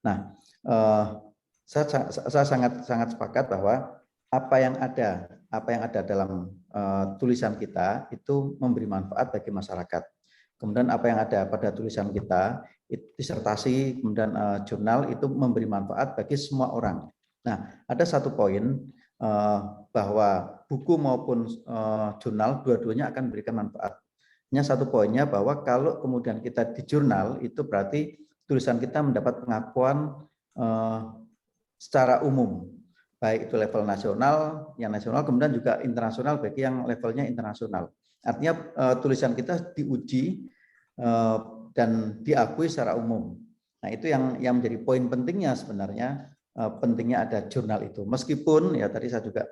Nah, saya sangat sepakat bahwa apa yang ada dalam tulisan kita itu memberi manfaat bagi masyarakat. Kemudian apa yang ada pada tulisan kita, disertasi, kemudian jurnal itu memberi manfaat bagi semua orang. Nah, ada satu poin bahwa buku maupun jurnal dua-duanya akan memberikan manfaat. Hanya satu poinnya bahwa kalau kemudian kita di jurnal itu berarti tulisan kita mendapat pengakuan secara umum, baik itu level nasional, yang nasional, kemudian juga internasional bagi yang levelnya internasional. Artinya tulisan kita diuji dan diakui secara umum. Nah, itu yang menjadi poin pentingnya sebenarnya, pentingnya ada jurnal itu. Meskipun ya tadi saya juga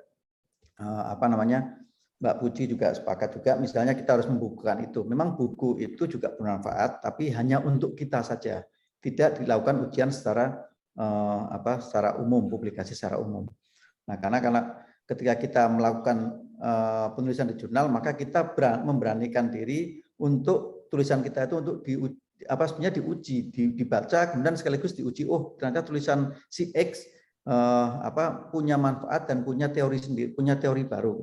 Mbak Puji juga sepakat juga, misalnya kita harus membukukan itu. Memang buku itu juga bermanfaat, tapi hanya untuk kita saja, tidak dilakukan ujian secara secara umum, publikasi secara umum. Nah, karena ketika kita melakukan penulisan di jurnal, maka kita memberanikan diri untuk tulisan kita itu untuk diuji, dibaca, kemudian sekaligus diuji. Oh, ternyata tulisan si X punya manfaat dan punya teori sendiri, punya teori baru.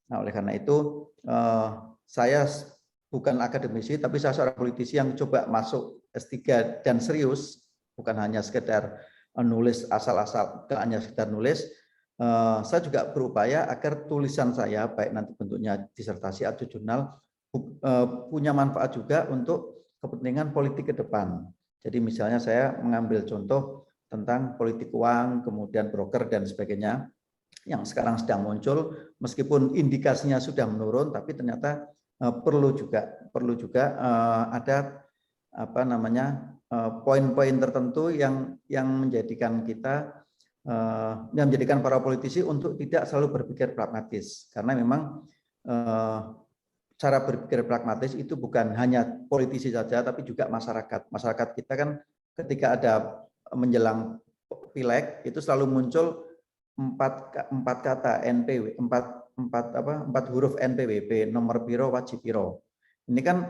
Nah, oleh karena itu saya bukan akademisi, tapi saya seorang politisi yang coba masuk S3 dan serius, bukan hanya sekedar nulis asal-asal, bukan hanya sekedar nulis. Saya juga berupaya agar tulisan saya, baik nanti bentuknya disertasi atau jurnal, punya manfaat juga untuk kepentingan politik ke depan. Jadi misalnya saya mengambil contoh tentang politik uang, kemudian broker dan sebagainya, yang sekarang sedang muncul, meskipun indikasinya sudah menurun, tapi ternyata perlu juga ada poin-poin tertentu yang menjadikan kita, yang menjadikan para politisi untuk tidak selalu berpikir pragmatis, karena memang cara berpikir pragmatis itu bukan hanya politisi saja, tapi juga masyarakat. Masyarakat kita kan ketika ada menjelang pileg itu selalu muncul empat kata NPW, empat huruf NPWP, nomor piro, wajib piro. Ini kan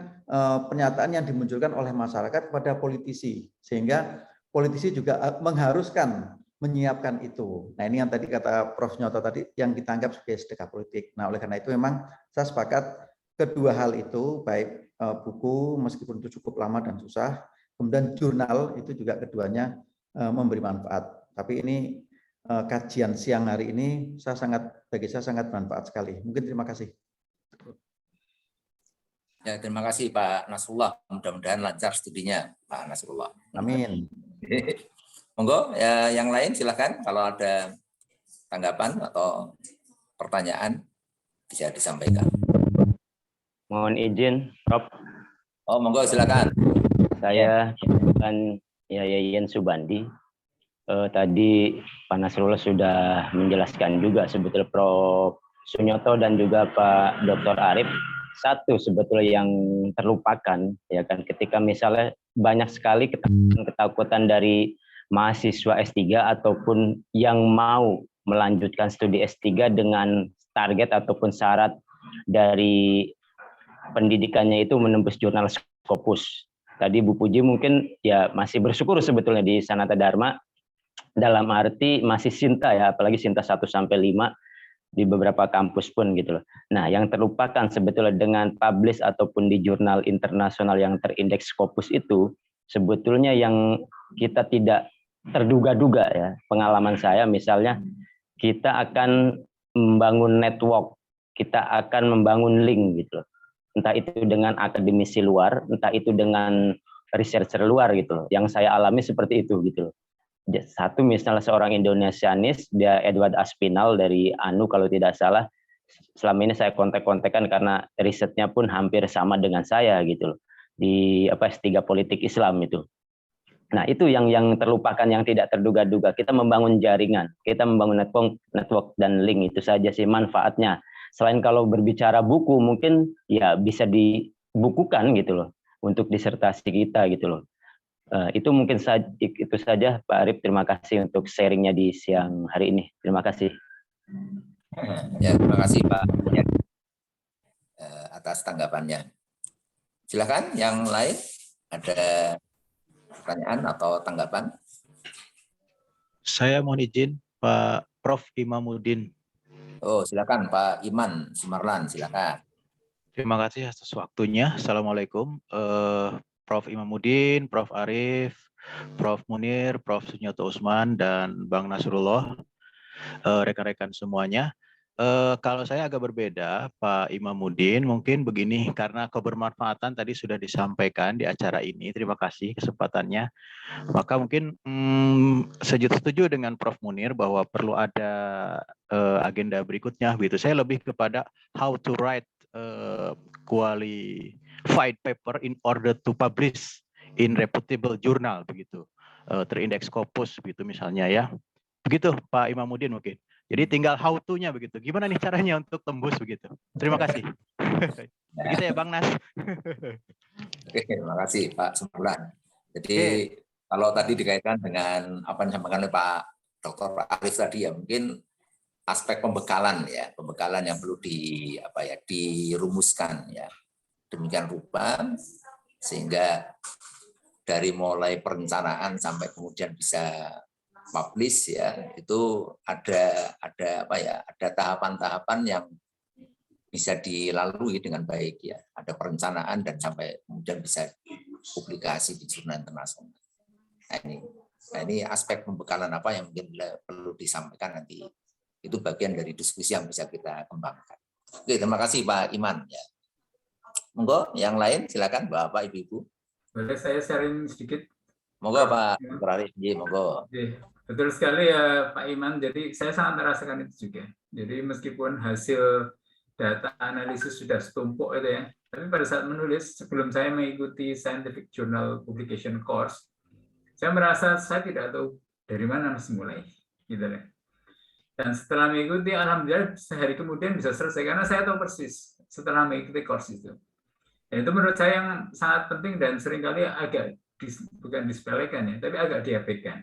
pernyataan yang dimunculkan oleh masyarakat kepada politisi, sehingga politisi juga mengharuskan menyiapkan itu. Nah, ini yang tadi kata Prof. Nyoto tadi yang kita anggap sebagai sedekah politik. Nah, oleh karena itu memang saya sepakat kedua hal itu, baik buku meskipun itu cukup lama dan susah, kemudian jurnal itu juga keduanya memberi manfaat. Tapi ini kajian siang hari ini bagi saya sangat bermanfaat sekali. Mungkin terima kasih. Ya, terima kasih Pak Nasrullah. Mudah-mudahan lancar studinya Pak Nasrullah. Amin. Monggo, ya, yang lain silakan kalau ada tanggapan atau pertanyaan bisa disampaikan. Mohon izin, Prof. Oh, monggo silakan. Saya kan Yayan Subandi. Tadi Pak Nasrullah sudah menjelaskan juga sebetulnya Prof. Sunyoto dan juga Pak Dr. Arif. Satu sebetulnya yang terlupakan, ya kan, ketika misalnya banyak sekali ketakutan dari mahasiswa S3 ataupun yang mau melanjutkan studi S3 dengan target ataupun syarat dari pendidikannya itu menembus jurnal Scopus. Tadi Bu Puji mungkin ya masih bersyukur sebetulnya di Sanata Dharma dalam arti masih Sinta ya, apalagi Sinta 1-5 di beberapa kampus pun gitu loh. Nah, yang terlupakan sebetulnya dengan publish ataupun di jurnal internasional yang terindeks Scopus itu sebetulnya yang kita tidak terduga-duga ya. Pengalaman saya misalnya kita akan membangun network, kita akan membangun link gitu loh. Entah itu dengan akademisi luar, entah itu dengan researcher luar gitu loh. Yang saya alami seperti itu gitu loh. Satu misalnya seorang Indonesianis, dia Edward Aspinall dari ANU kalau tidak salah, selama ini saya kontak-kontakan karena risetnya pun hampir sama dengan saya gitu loh, di S3 politik Islam itu. Nah itu yang terlupakan, yang tidak terduga-duga. Kita membangun jaringan, kita membangun network dan link, itu saja sih manfaatnya. Selain kalau berbicara buku mungkin ya bisa dibukukan gitu loh untuk disertasi kita gitu loh. Itu mungkin itu saja Pak Arif, terima kasih untuk sharingnya di siang hari ini. Terima kasih. Ya, terima kasih Pak atas tanggapannya. Silakan yang lain ada pertanyaan atau tanggapan? Saya mohon izin Pak Prof. Imamuddin. Oh, silakan Pak Iman Sumarlan, silakan. Terima kasih atas waktunya. Assalamualaikum. Prof. Imamuddin, Prof. Arif, Prof. Munir, Prof. Sunyoto Usman, dan Bang Nasrullah, rekan-rekan semuanya. Kalau saya agak berbeda, Pak Imamuddin, mungkin begini, karena kebermanfaatan tadi sudah disampaikan di acara ini, terima kasih kesempatannya. Maka mungkin setuju dengan Prof. Munir bahwa perlu ada agenda berikutnya. Gitu. Saya lebih kepada how to write qualified paper in order to publish in reputable journal, begitu, terindeks Scopus, begitu misalnya ya. Begitu Pak Imamuddin mungkin. Jadi tinggal how to-nya begitu. Gimana nih caranya untuk tembus begitu. Terima kasih. Begitu ya Bang Nas. Oke, terima kasih Pak Sumarlan. Jadi kalau tadi dikaitkan dengan apa yang disampaikan oleh Pak Dr. Arif tadi ya, mungkin aspek pembekalan ya, pembekalan yang perlu dirumuskan ya. Demikian rupa sehingga dari mulai perencanaan sampai kemudian bisa publish ya, itu ada tahapan-tahapan yang bisa dilalui dengan baik ya. Ada perencanaan dan sampai kemudian bisa publikasi di jurnal internasional. Nah ini aspek pembekalan apa yang mungkin perlu disampaikan nanti. Itu bagian dari diskusi yang bisa kita kembangkan. Oke, terima kasih Pak Iman ya. Monggo yang lain silakan Bapak Ibu. Boleh saya sharing sedikit? Monggo Pak Dr. Arif, monggo. Betul sekali ya Pak Iman, jadi saya sangat merasakan itu juga. Jadi meskipun hasil data analisis sudah setumpuk itu ya, tapi pada saat menulis, sebelum saya mengikuti Scientific Journal Publication Course, saya merasa saya tidak tahu dari mana mesti mulai. Gitu ya. Dan setelah mengikuti, alhamdulillah sehari kemudian bisa selesai, karena saya tahu persis setelah mengikuti course itu. Dan itu menurut saya yang sangat penting dan seringkali agak bukan disepelekan ya, tapi agak diabaikan.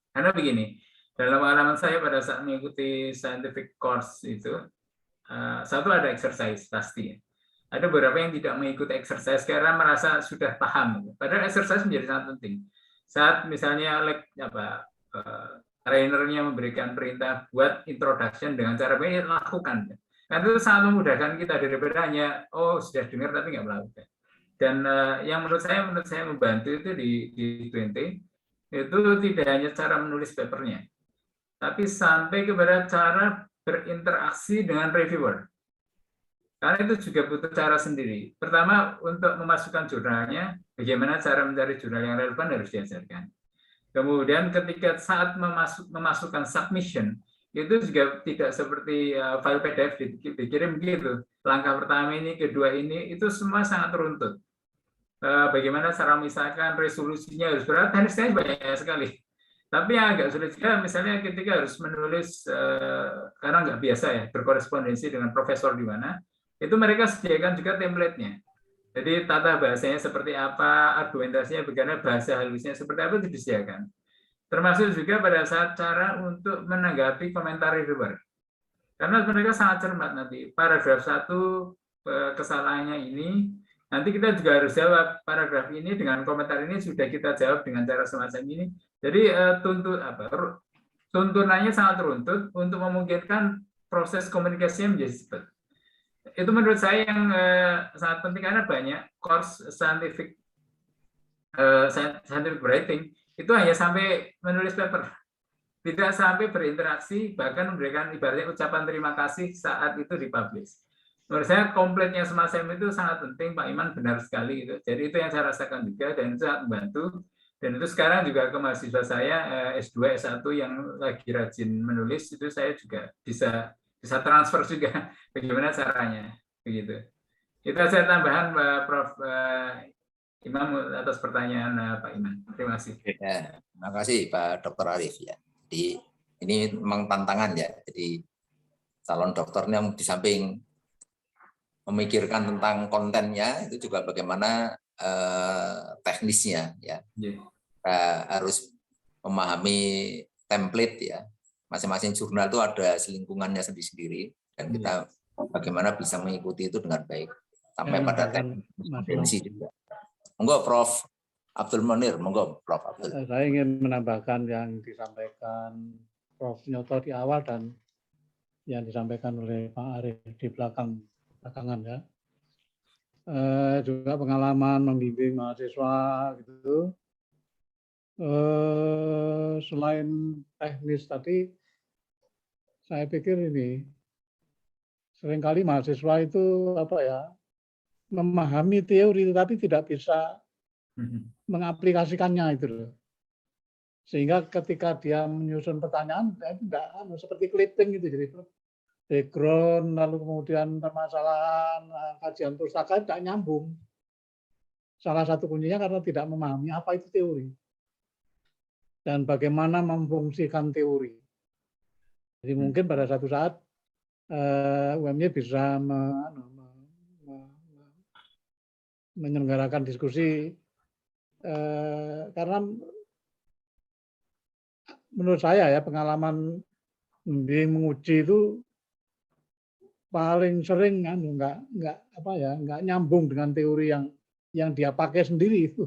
Karena begini, dalam pengalaman saya pada saat mengikuti scientific course itu, satu ada exercise pasti. Ada beberapa yang tidak mengikuti exercise karena merasa sudah paham. Padahal exercise menjadi sangat penting. Saat misalnya trainernya memberikan perintah buat introduction dengan cara begini, lakukan. Karena itu sangat memudahkan kita daripada hanya sudah dengar tapi nggak melakukan. Dan yang menurut saya membantu itu di 20 itu tidak hanya cara menulis papernya, tapi sampai kepada cara berinteraksi dengan reviewer. Karena itu juga butuh cara sendiri. Pertama, untuk memasukkan jurnalnya, bagaimana cara mencari jurnal yang relevan harus diajarkan. Kemudian ketika saat memasukkan submission, itu juga tidak seperti file PDF dikirim begitu. Langkah pertama ini, kedua ini, itu semua sangat runtut. Bagaimana cara misalkan resolusinya harus berapa, teknisnya banyak sekali. Tapi yang agak sulit juga, misalnya ketika harus menulis, karena nggak biasa ya, berkorespondensi dengan profesor di mana, itu mereka sediakan juga template-nya. Jadi tata bahasanya seperti apa, argumentasinya bagaimana, bahasa halusnya seperti apa, itu disediakan. Termasuk juga pada saat cara untuk menanggapi komentar reviewer. Karena mereka sangat cermat nanti. Paragraf 1 kesalahannya ini, nanti kita juga harus jawab paragraf ini dengan komentar ini sudah kita jawab dengan cara semacam ini. Jadi tuntunannya sangat runtut untuk memungkinkan proses komunikasinya menjadi cepat. Itu menurut saya yang sangat penting karena banyak course scientific writing itu hanya sampai menulis paper, tidak sampai berinteraksi, bahkan memberikan ibaratnya ucapan terima kasih saat itu dipublish. Menurut saya komplainnya semacam itu sangat penting, Pak Iman, benar sekali itu. Jadi itu yang saya rasakan juga dan itu sangat membantu. Dan itu sekarang juga ke mahasiswa saya S2, S1 yang lagi rajin menulis itu saya juga bisa transfer juga bagaimana caranya begitu. Itu saya tambahan Prof Imam atas pertanyaan Pak Iman. Terima kasih. Ya, terima kasih Pak Dr. Arif ya. Jadi ini memang tantangan ya. Jadi calon dokternya di samping memikirkan tentang kontennya itu juga bagaimana teknisnya ya. Kita harus memahami template ya. Masing-masing jurnal itu ada selingkungannya sendiri-sendiri dan kita bagaimana bisa mengikuti itu dengan baik sampai pada teknis juga. Monggo Prof Abdul Munir, monggo Prof Abdul. Saya ingin menambahkan yang disampaikan Prof Nyoto di awal dan yang disampaikan oleh Pak Arif di belakangan ya. Juga pengalaman membimbing mahasiswa gitu. Selain teknis tadi, saya pikir ini seringkali mahasiswa itu memahami teori tapi tidak bisa mengaplikasikannya itu loh. Sehingga ketika dia menyusun pertanyaan tidak seperti clipping gitu, jadi background lalu kemudian permasalahan kajian pustaka tidak nyambung. Salah satu kuncinya karena tidak memahami apa itu teori dan bagaimana memfungsikan teori. Jadi mungkin pada satu saat UMY bisa menyelenggarakan diskusi karena menurut saya ya pengalaman menguji itu paling sering nggak nyambung dengan teori yang dia pakai sendiri itu,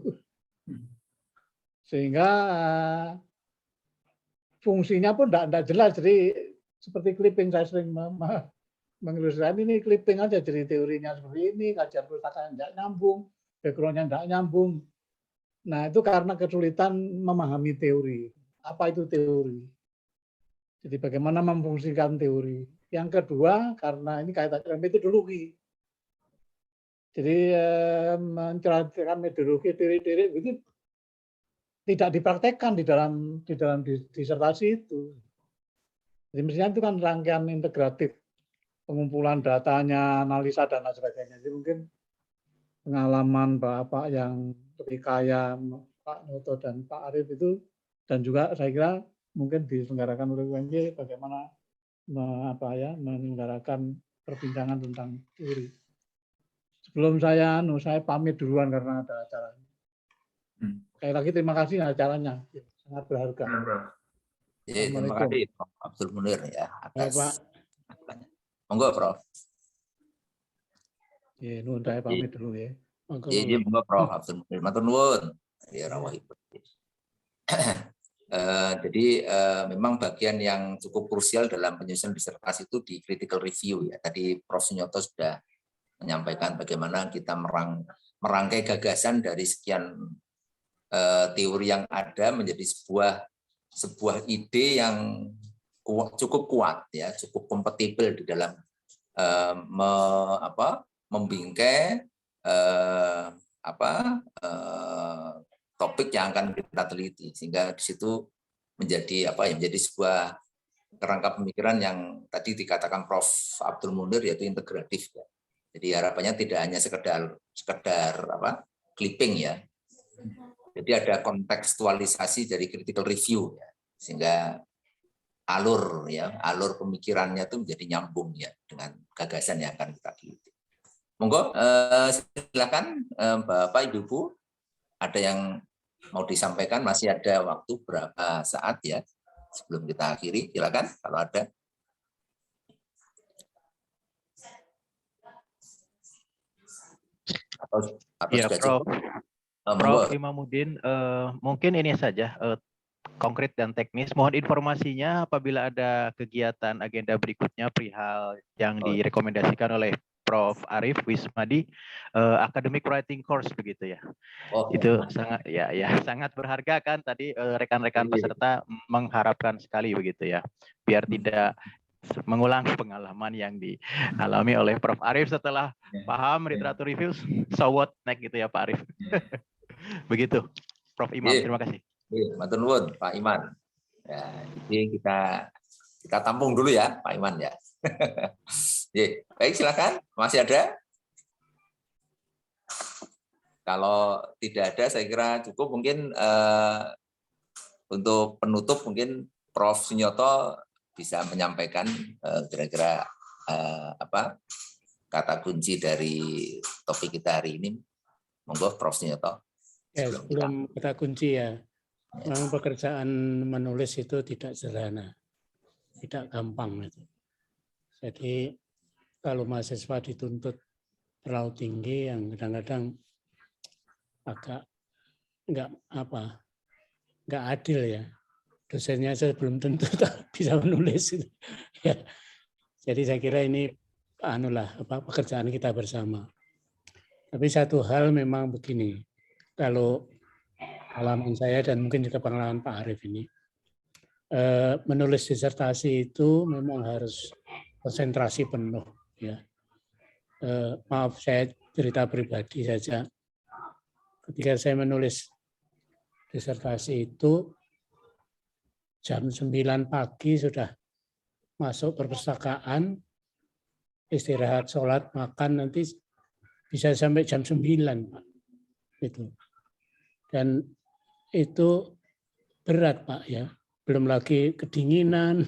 sehingga fungsinya pun tidak jelas. Jadi seperti clipping, saya sering mengilustrasikan ini clipping aja, jadi teorinya seperti ini, kajian pustaka yang tidak nyambung, background-nya tidak nyambung. Nah itu karena kesulitan memahami teori. Apa itu teori? Jadi bagaimana memfungsikan teori. Yang kedua, karena ini kaitan dengan metodologi. Jadi menceritakan metodologi teori-teori itu tidak dipraktekkan di dalam disertasi itu. Jadi mestinya itu kan rangkaian integratif, pengumpulan datanya, analisa dan lain sebagainya. Jadi mungkin pengalaman Bapak yang lebih kaya, Pak Noto dan Pak Arif itu, dan juga saya kira mungkin diselenggarakan oleh UMY bagaimana menyelenggarakan perbincangan tentang teori. Sebelum saya pamit duluan karena ada acara. Sekali lagi terima kasih acaranya, sangat berharga. Terima kasih Prof Abdul Munir ya atas. Pak. Monggo Prof. Ya, nun saya pamit dulu ya. Monggo Prof Abdul Munir. Matur nuwun. Ya rawuh. Jadi memang bagian yang cukup krusial dalam penyusunan disertasi itu di critical review ya. Tadi Prof. Sunyoto sudah menyampaikan bagaimana kita merangkai gagasan dari sekian teori yang ada menjadi sebuah ide yang cukup kuat ya, cukup kompatibel di dalam membingkai topik yang akan kita teliti, sehingga di situ menjadi menjadi sebuah kerangka pemikiran yang tadi dikatakan Prof. Abdul Munir, yaitu integratif ya. Jadi harapannya tidak hanya sekedar clipping ya. Jadi ada kontekstualisasi dari critical review ya, sehingga alur pemikirannya itu menjadi nyambung ya dengan gagasan yang akan kita teliti. Monggo silakan Bapak Ibu, ada yang mau disampaikan, masih ada waktu berapa saat ya sebelum kita akhiri, silakan kalau ada. Atau Ya, sudah Prof. cukup? Prof. Imamuddin, mungkin ini saja konkret dan teknis. Mohon informasinya apabila ada kegiatan agenda berikutnya perihal yang direkomendasikan oleh Prof. Arif Wismadi, academic writing course begitu ya. Itu sangat berharga kan tadi rekan-rekan peserta mengharapkan sekali begitu ya, biar tidak mengulang pengalaman yang dialami oleh Prof. Arif setelah paham literatur review, so what next gitu ya Pak Arif. Begitu, Prof. Imam. Terima kasih. Matur nuwun, Pak Iman. Ya, jadi kita tampung dulu ya, Pak Iman ya. Baik, silakan. Masih ada? Kalau tidak ada, saya kira cukup. Mungkin untuk penutup, mungkin Prof. Sunyoto bisa menyampaikan kira-kira kata kunci dari topik kita hari ini. Monggo, Prof. Sunyoto. Ya, sebelum kata kunci ya, memang pekerjaan menulis itu tidak sederhana, tidak gampang. Jadi kalau mahasiswa dituntut terlalu tinggi, yang kadang-kadang agak nggak adil ya. Dosennya saya belum tentu bisa menulis. Ya. Jadi saya kira ini pekerjaan kita bersama. Tapi satu hal memang begini. Kalau pengalaman saya dan mungkin juga pengalaman Pak Arif ini, menulis disertasi itu memang harus konsentrasi penuh. Ya. Maaf, saya cerita pribadi saja. Ketika saya menulis disertasi itu, jam 9 pagi sudah masuk perpustakaan, istirahat, sholat, makan, nanti bisa sampai jam 9, Pak. Itu. Dan itu berat, Pak, ya. Belum lagi kedinginan,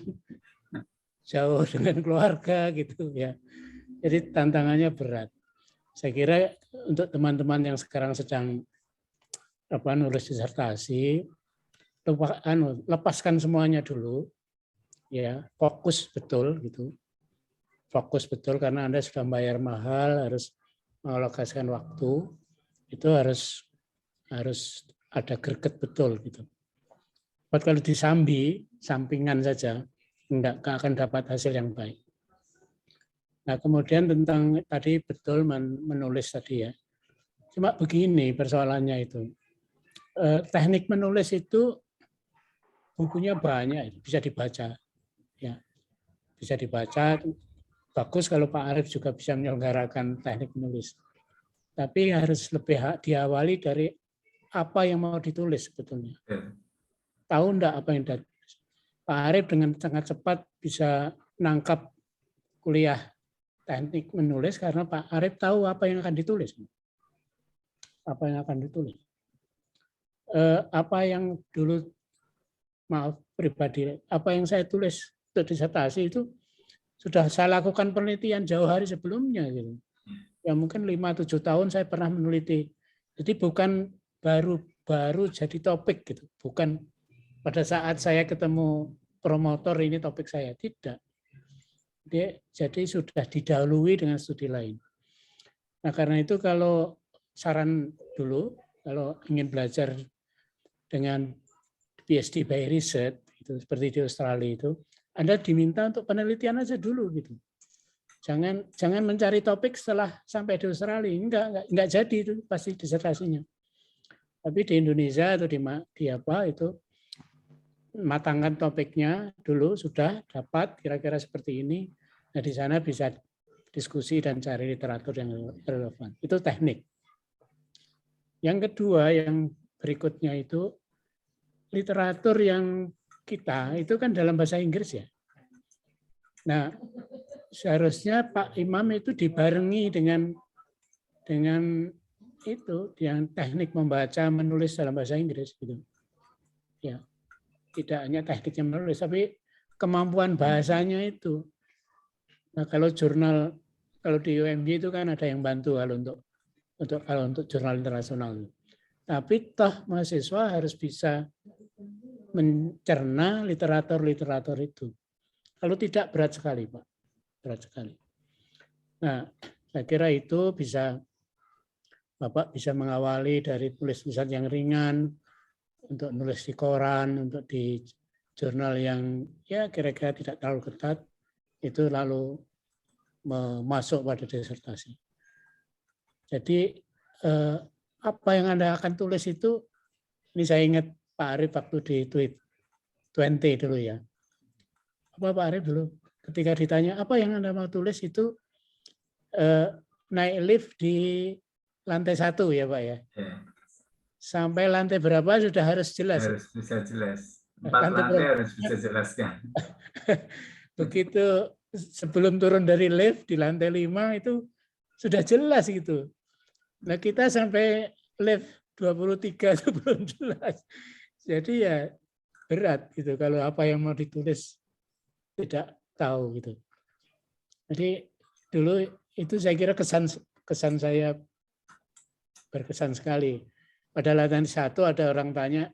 jauh dengan keluarga gitu ya. Jadi tantangannya berat. Saya kira untuk teman-teman yang sekarang sedang nulis disertasi, lepaskan semuanya dulu, ya, fokus betul gitu, fokus betul karena Anda sudah bayar mahal, harus mengalokasikan waktu, itu harus ada greget betul gitu. Buat kalau disambi, sampingan saja, nggak akan dapat hasil yang baik. Nah, kemudian tentang tadi betul menulis tadi ya. Cuma begini persoalannya itu. Teknik menulis itu bukunya banyak, bisa dibaca. Ya. Bisa dibaca. Bagus kalau Pak Arif juga bisa menyelenggarakan teknik menulis. Tapi harus lebih diawali dari apa yang mau ditulis sebetulnya. Tahu enggak apa yang ditulis? Pak Arif dengan sangat cepat bisa nangkap kuliah teknik menulis karena Pak Arif tahu apa yang akan ditulis. Apa yang akan ditulis. Apa yang dulu, maaf pribadi, apa yang saya tulis untuk disertasi itu sudah saya lakukan penelitian jauh hari sebelumnya. Gitu. Ya mungkin 5-7 tahun saya pernah meneliti. Jadi bukan baru jadi topik gitu. Bukan pada saat saya ketemu promotor ini topik saya, tidak. Jadi sudah didahului dengan studi lain. Nah karena itu kalau saran dulu, kalau ingin belajar dengan PhD by research, itu seperti di Australia itu, Anda diminta untuk penelitian aja dulu gitu. Jangan mencari topik setelah sampai di Australia, enggak jadi itu pasti disertasinya. Tapi di Indonesia atau di apa itu matangkan topiknya dulu, sudah dapat kira-kira seperti ini. Nah, di sana bisa diskusi dan cari literatur yang relevan. Itu teknik. Yang kedua, yang berikutnya itu literatur yang kita itu kan dalam bahasa Inggris ya. Nah, seharusnya Pak Imam itu dibarengi dengan itu, yang teknik membaca, menulis dalam bahasa Inggris gitu. Ya, tidak hanya tekniknya menulis, tapi kemampuan bahasanya itu. Nah, kalau di UMY itu kan ada yang bantu kalau untuk jurnal internasional. Tapi toh mahasiswa harus bisa mencerna literatur itu. Kalau tidak berat sekali, Pak. Berat sekali. Nah, saya kira itu Bapak bisa mengawali dari tulis-tulisan yang ringan, untuk nulis di koran, untuk di jurnal yang ya kira-kira tidak terlalu ketat, itu lalu masuk pada disertasi. Jadi apa yang Anda akan tulis itu, ini saya ingat Pak Arief waktu di tweet 20 dulu ya. Apa Pak Arief dulu ketika ditanya apa yang Anda mau tulis itu naik lift di lantai 1 ya Pak ya. Sampai lantai berapa sudah harus jelas. Harus bisa jelas. 4 lantai harus bisa jelaskan. Begitu sebelum turun dari lift di lantai 5 itu sudah jelas gitu. Nah kita sampai lift 23 itu belum jelas. Jadi ya berat gitu kalau apa yang mau ditulis tidak tahu gitu. Jadi dulu itu saya kira kesan saya berkesan sekali. Pada latihan 1 ada orang tanya,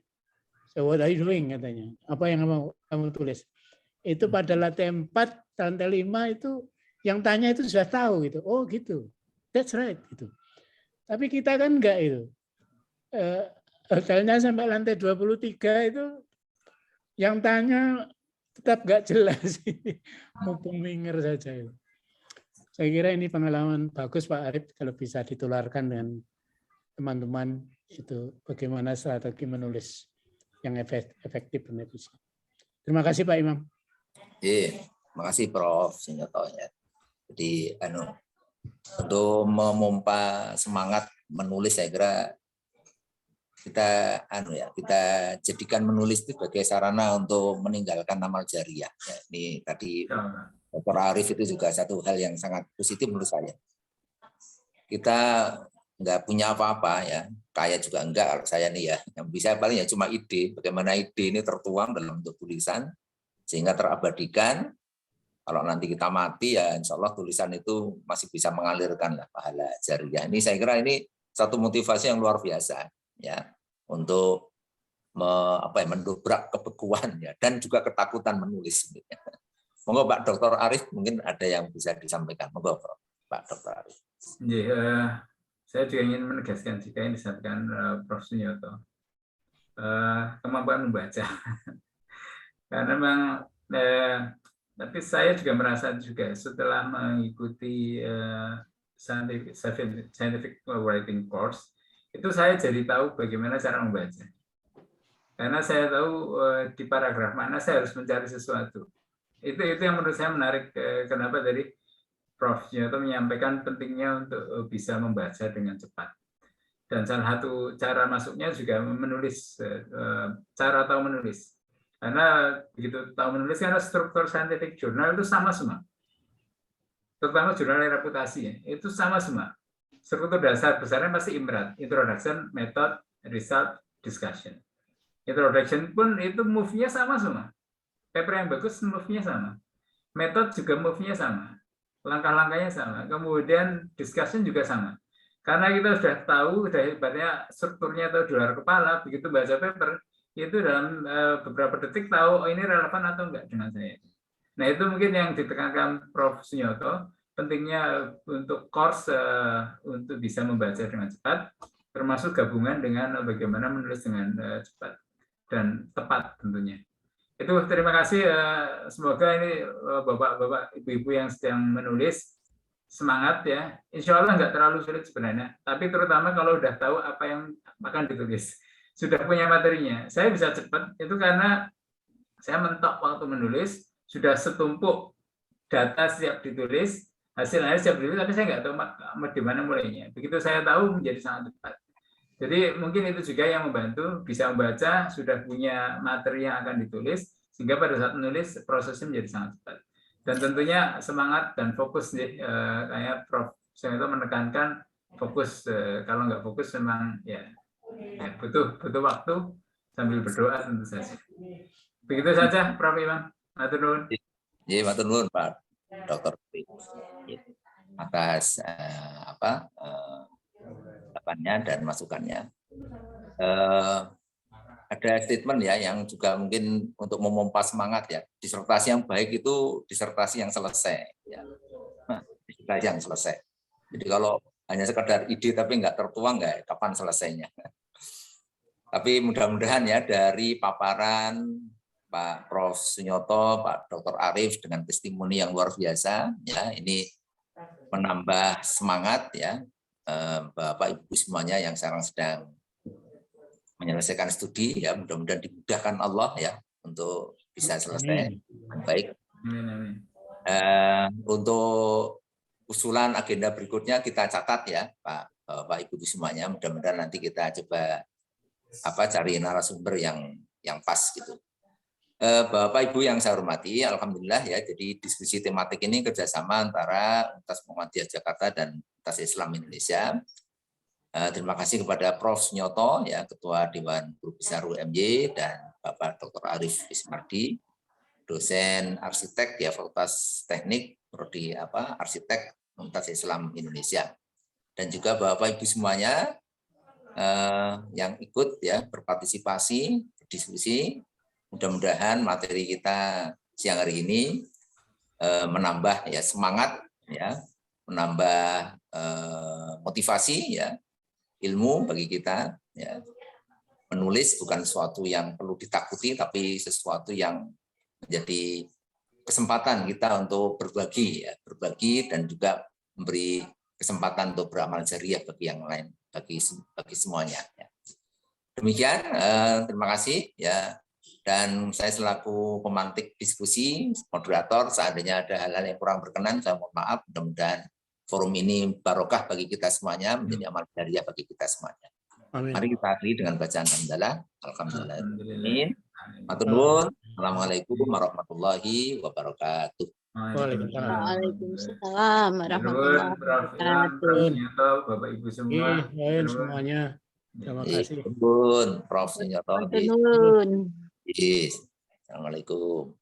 so what are you doing katanya. Apa yang kamu tulis? Itu pada latihan 4, lantai 5 itu yang tanya itu sudah tahu gitu. Oh gitu. That's right gitu. Tapi kita kan enggak itu. Hotelnya sampai lantai 23 itu yang tanya tetap enggak jelas. Mumpung minger saja itu. Saya kira ini pengalaman bagus Pak Arief kalau bisa ditularkan dengan teman-teman itu bagaimana strategi menulis yang efektif dan efisien. Terima kasih Pak Imam. Terima kasih Prof. Sunyoto ya. Jadi untuk memompa semangat menulis saya kira kita jadikan menulis itu sebagai sarana untuk meninggalkan amal jariah. Ya, ini tadi Dr. Arief itu juga satu hal yang sangat positif menurut saya. Kita nggak punya apa-apa ya, kaya juga enggak kalau saya nih ya. Yang bisa paling ya cuma ide, bagaimana ide ini tertuang dalam bentuk tulisan sehingga terabadikan. Kalau nanti kita mati ya insya Allah tulisan itu masih bisa mengalirkan lah pahala jariah. Ini saya kira ini satu motivasi yang luar biasa ya untuk mendobrak kebeguan ya dan juga ketakutan menulis. Monggo Pak Dr. Arief mungkin ada yang bisa disampaikan. Monggo Pak Dr. Arief. Saya juga ingin menegaskan jika yang disampaikan Prof. Sunyoto kemampuan membaca. Karena memang tapi saya juga merasa juga setelah mengikuti scientific writing course itu saya jadi tahu bagaimana cara membaca. Karena saya tahu di paragraf mana saya harus mencari sesuatu. Itu yang menurut saya menarik. Kenapa tadi Prof. Sunyoto menyampaikan pentingnya untuk bisa membaca dengan cepat. Dan salah satu cara masuknya juga menulis, cara tahu menulis. Karena begitu tahu menulis, karena struktur scientific journal itu sama semua. Terutama jurnal reputasi, itu sama semua. Struktur dasar besarnya pasti IMRAD, Introduction, Method, Result, Discussion. Introduction pun itu move-nya sama semua. Paper yang bagus move-nya sama. Method juga move-nya sama. Langkah-langkahnya sama. Kemudian discussion juga sama. Karena kita sudah tahu, sudah hebatnya strukturnya atau di luar kepala, begitu baca paper, itu dalam beberapa detik tahu oh ini relevan atau enggak dengan saya. Nah itu mungkin yang ditekankan Prof. Sunyoto, pentingnya untuk course untuk bisa membaca dengan cepat, termasuk gabungan dengan bagaimana menulis dengan cepat. dan tepat tentunya. Itu terima kasih. Semoga ini bapak-bapak, ibu-ibu yang sedang menulis semangat ya. Insya Allah nggak terlalu sulit sebenarnya. Tapi terutama kalau udah tahu apa yang akan ditulis, sudah punya materinya. Saya bisa cepat itu karena saya mentok waktu menulis, sudah setumpuk data siap ditulis, hasilnya siap ditulis, tapi saya nggak tahu di mana mulainya. Begitu saya tahu menjadi sangat cepat. Jadi mungkin itu juga yang membantu, bisa membaca, sudah punya materi yang akan ditulis, sehingga pada saat menulis prosesnya menjadi sangat cepat. Dan tentunya semangat dan fokus, kayak Prof. Sunyoto menekankan fokus. Kalau nggak fokus memang ya butuh waktu sambil berdoa tentu saja. Begitu saja, Prof. Imam. Matur nuwun. Iya, matur nuwun Pak Dr. atas dan masukannya. Ada statement ya yang juga mungkin untuk memompa semangat ya. Disertasi yang baik itu disertasi yang selesai. Ya. Disertasi yang selesai. Jadi kalau hanya sekedar ide tapi nggak tertuang, nggak kapan selesainya. Tapi mudah-mudahan ya dari paparan Pak Prof. Sunyoto, Pak Dr. Arif dengan testimoni yang luar biasa, ya ini menambah semangat ya. Bapak Ibu semuanya yang sekarang sedang menyelesaikan studi ya, mudah-mudahan dimudahkan Allah ya untuk bisa selesai dengan baik. Untuk usulan agenda berikutnya kita catat ya Pak Ibu semuanya, mudah-mudahan nanti kita coba cari narasumber yang pas gitu. Bapak Ibu yang saya hormati, alhamdulillah ya, jadi diskusi tematik ini kerjasama antara Universitas Muhammadiyah Jakarta dan Universitas Islam Indonesia. Terima kasih kepada Prof. Sunyoto ya, Ketua Dewan Guru Besar UMY, dan Bapak Dr. Arif Ismardi, dosen arsitek ya Fakultas Teknik Prodi Arsitek Universitas Islam Indonesia, dan juga Bapak Ibu semuanya yang ikut ya berpartisipasi berdiskusi. Mudah-mudahan materi kita siang hari ini menambah ya semangat ya, menambah motivasi ya, ilmu bagi kita ya. Menulis bukan sesuatu yang perlu ditakuti, tapi sesuatu yang menjadi kesempatan kita untuk berbagi ya, berbagi dan juga memberi kesempatan untuk beramal jariah bagi yang lain, bagi semuanya ya. Demikian, terima kasih ya. Dan saya selaku pemantik diskusi, moderator, seandainya ada hal-hal yang kurang berkenan, saya mohon maaf. Mudah-mudahan forum ini barokah bagi kita semuanya, menjadi amal jariah bagi kita semuanya. Amin. Mari kita akhiri dengan bacaan hamdalah. Alhamdulillah. Matur nuwun. Assalamualaikum warahmatullahi wabarakatuh. Waalaikumsalam warahmatullahi wabarakatuh. Bapak Ibu semua. Semuanya. Terima kasih. Prof. Sunyoto. Matur nuwun. Assalamualaikum.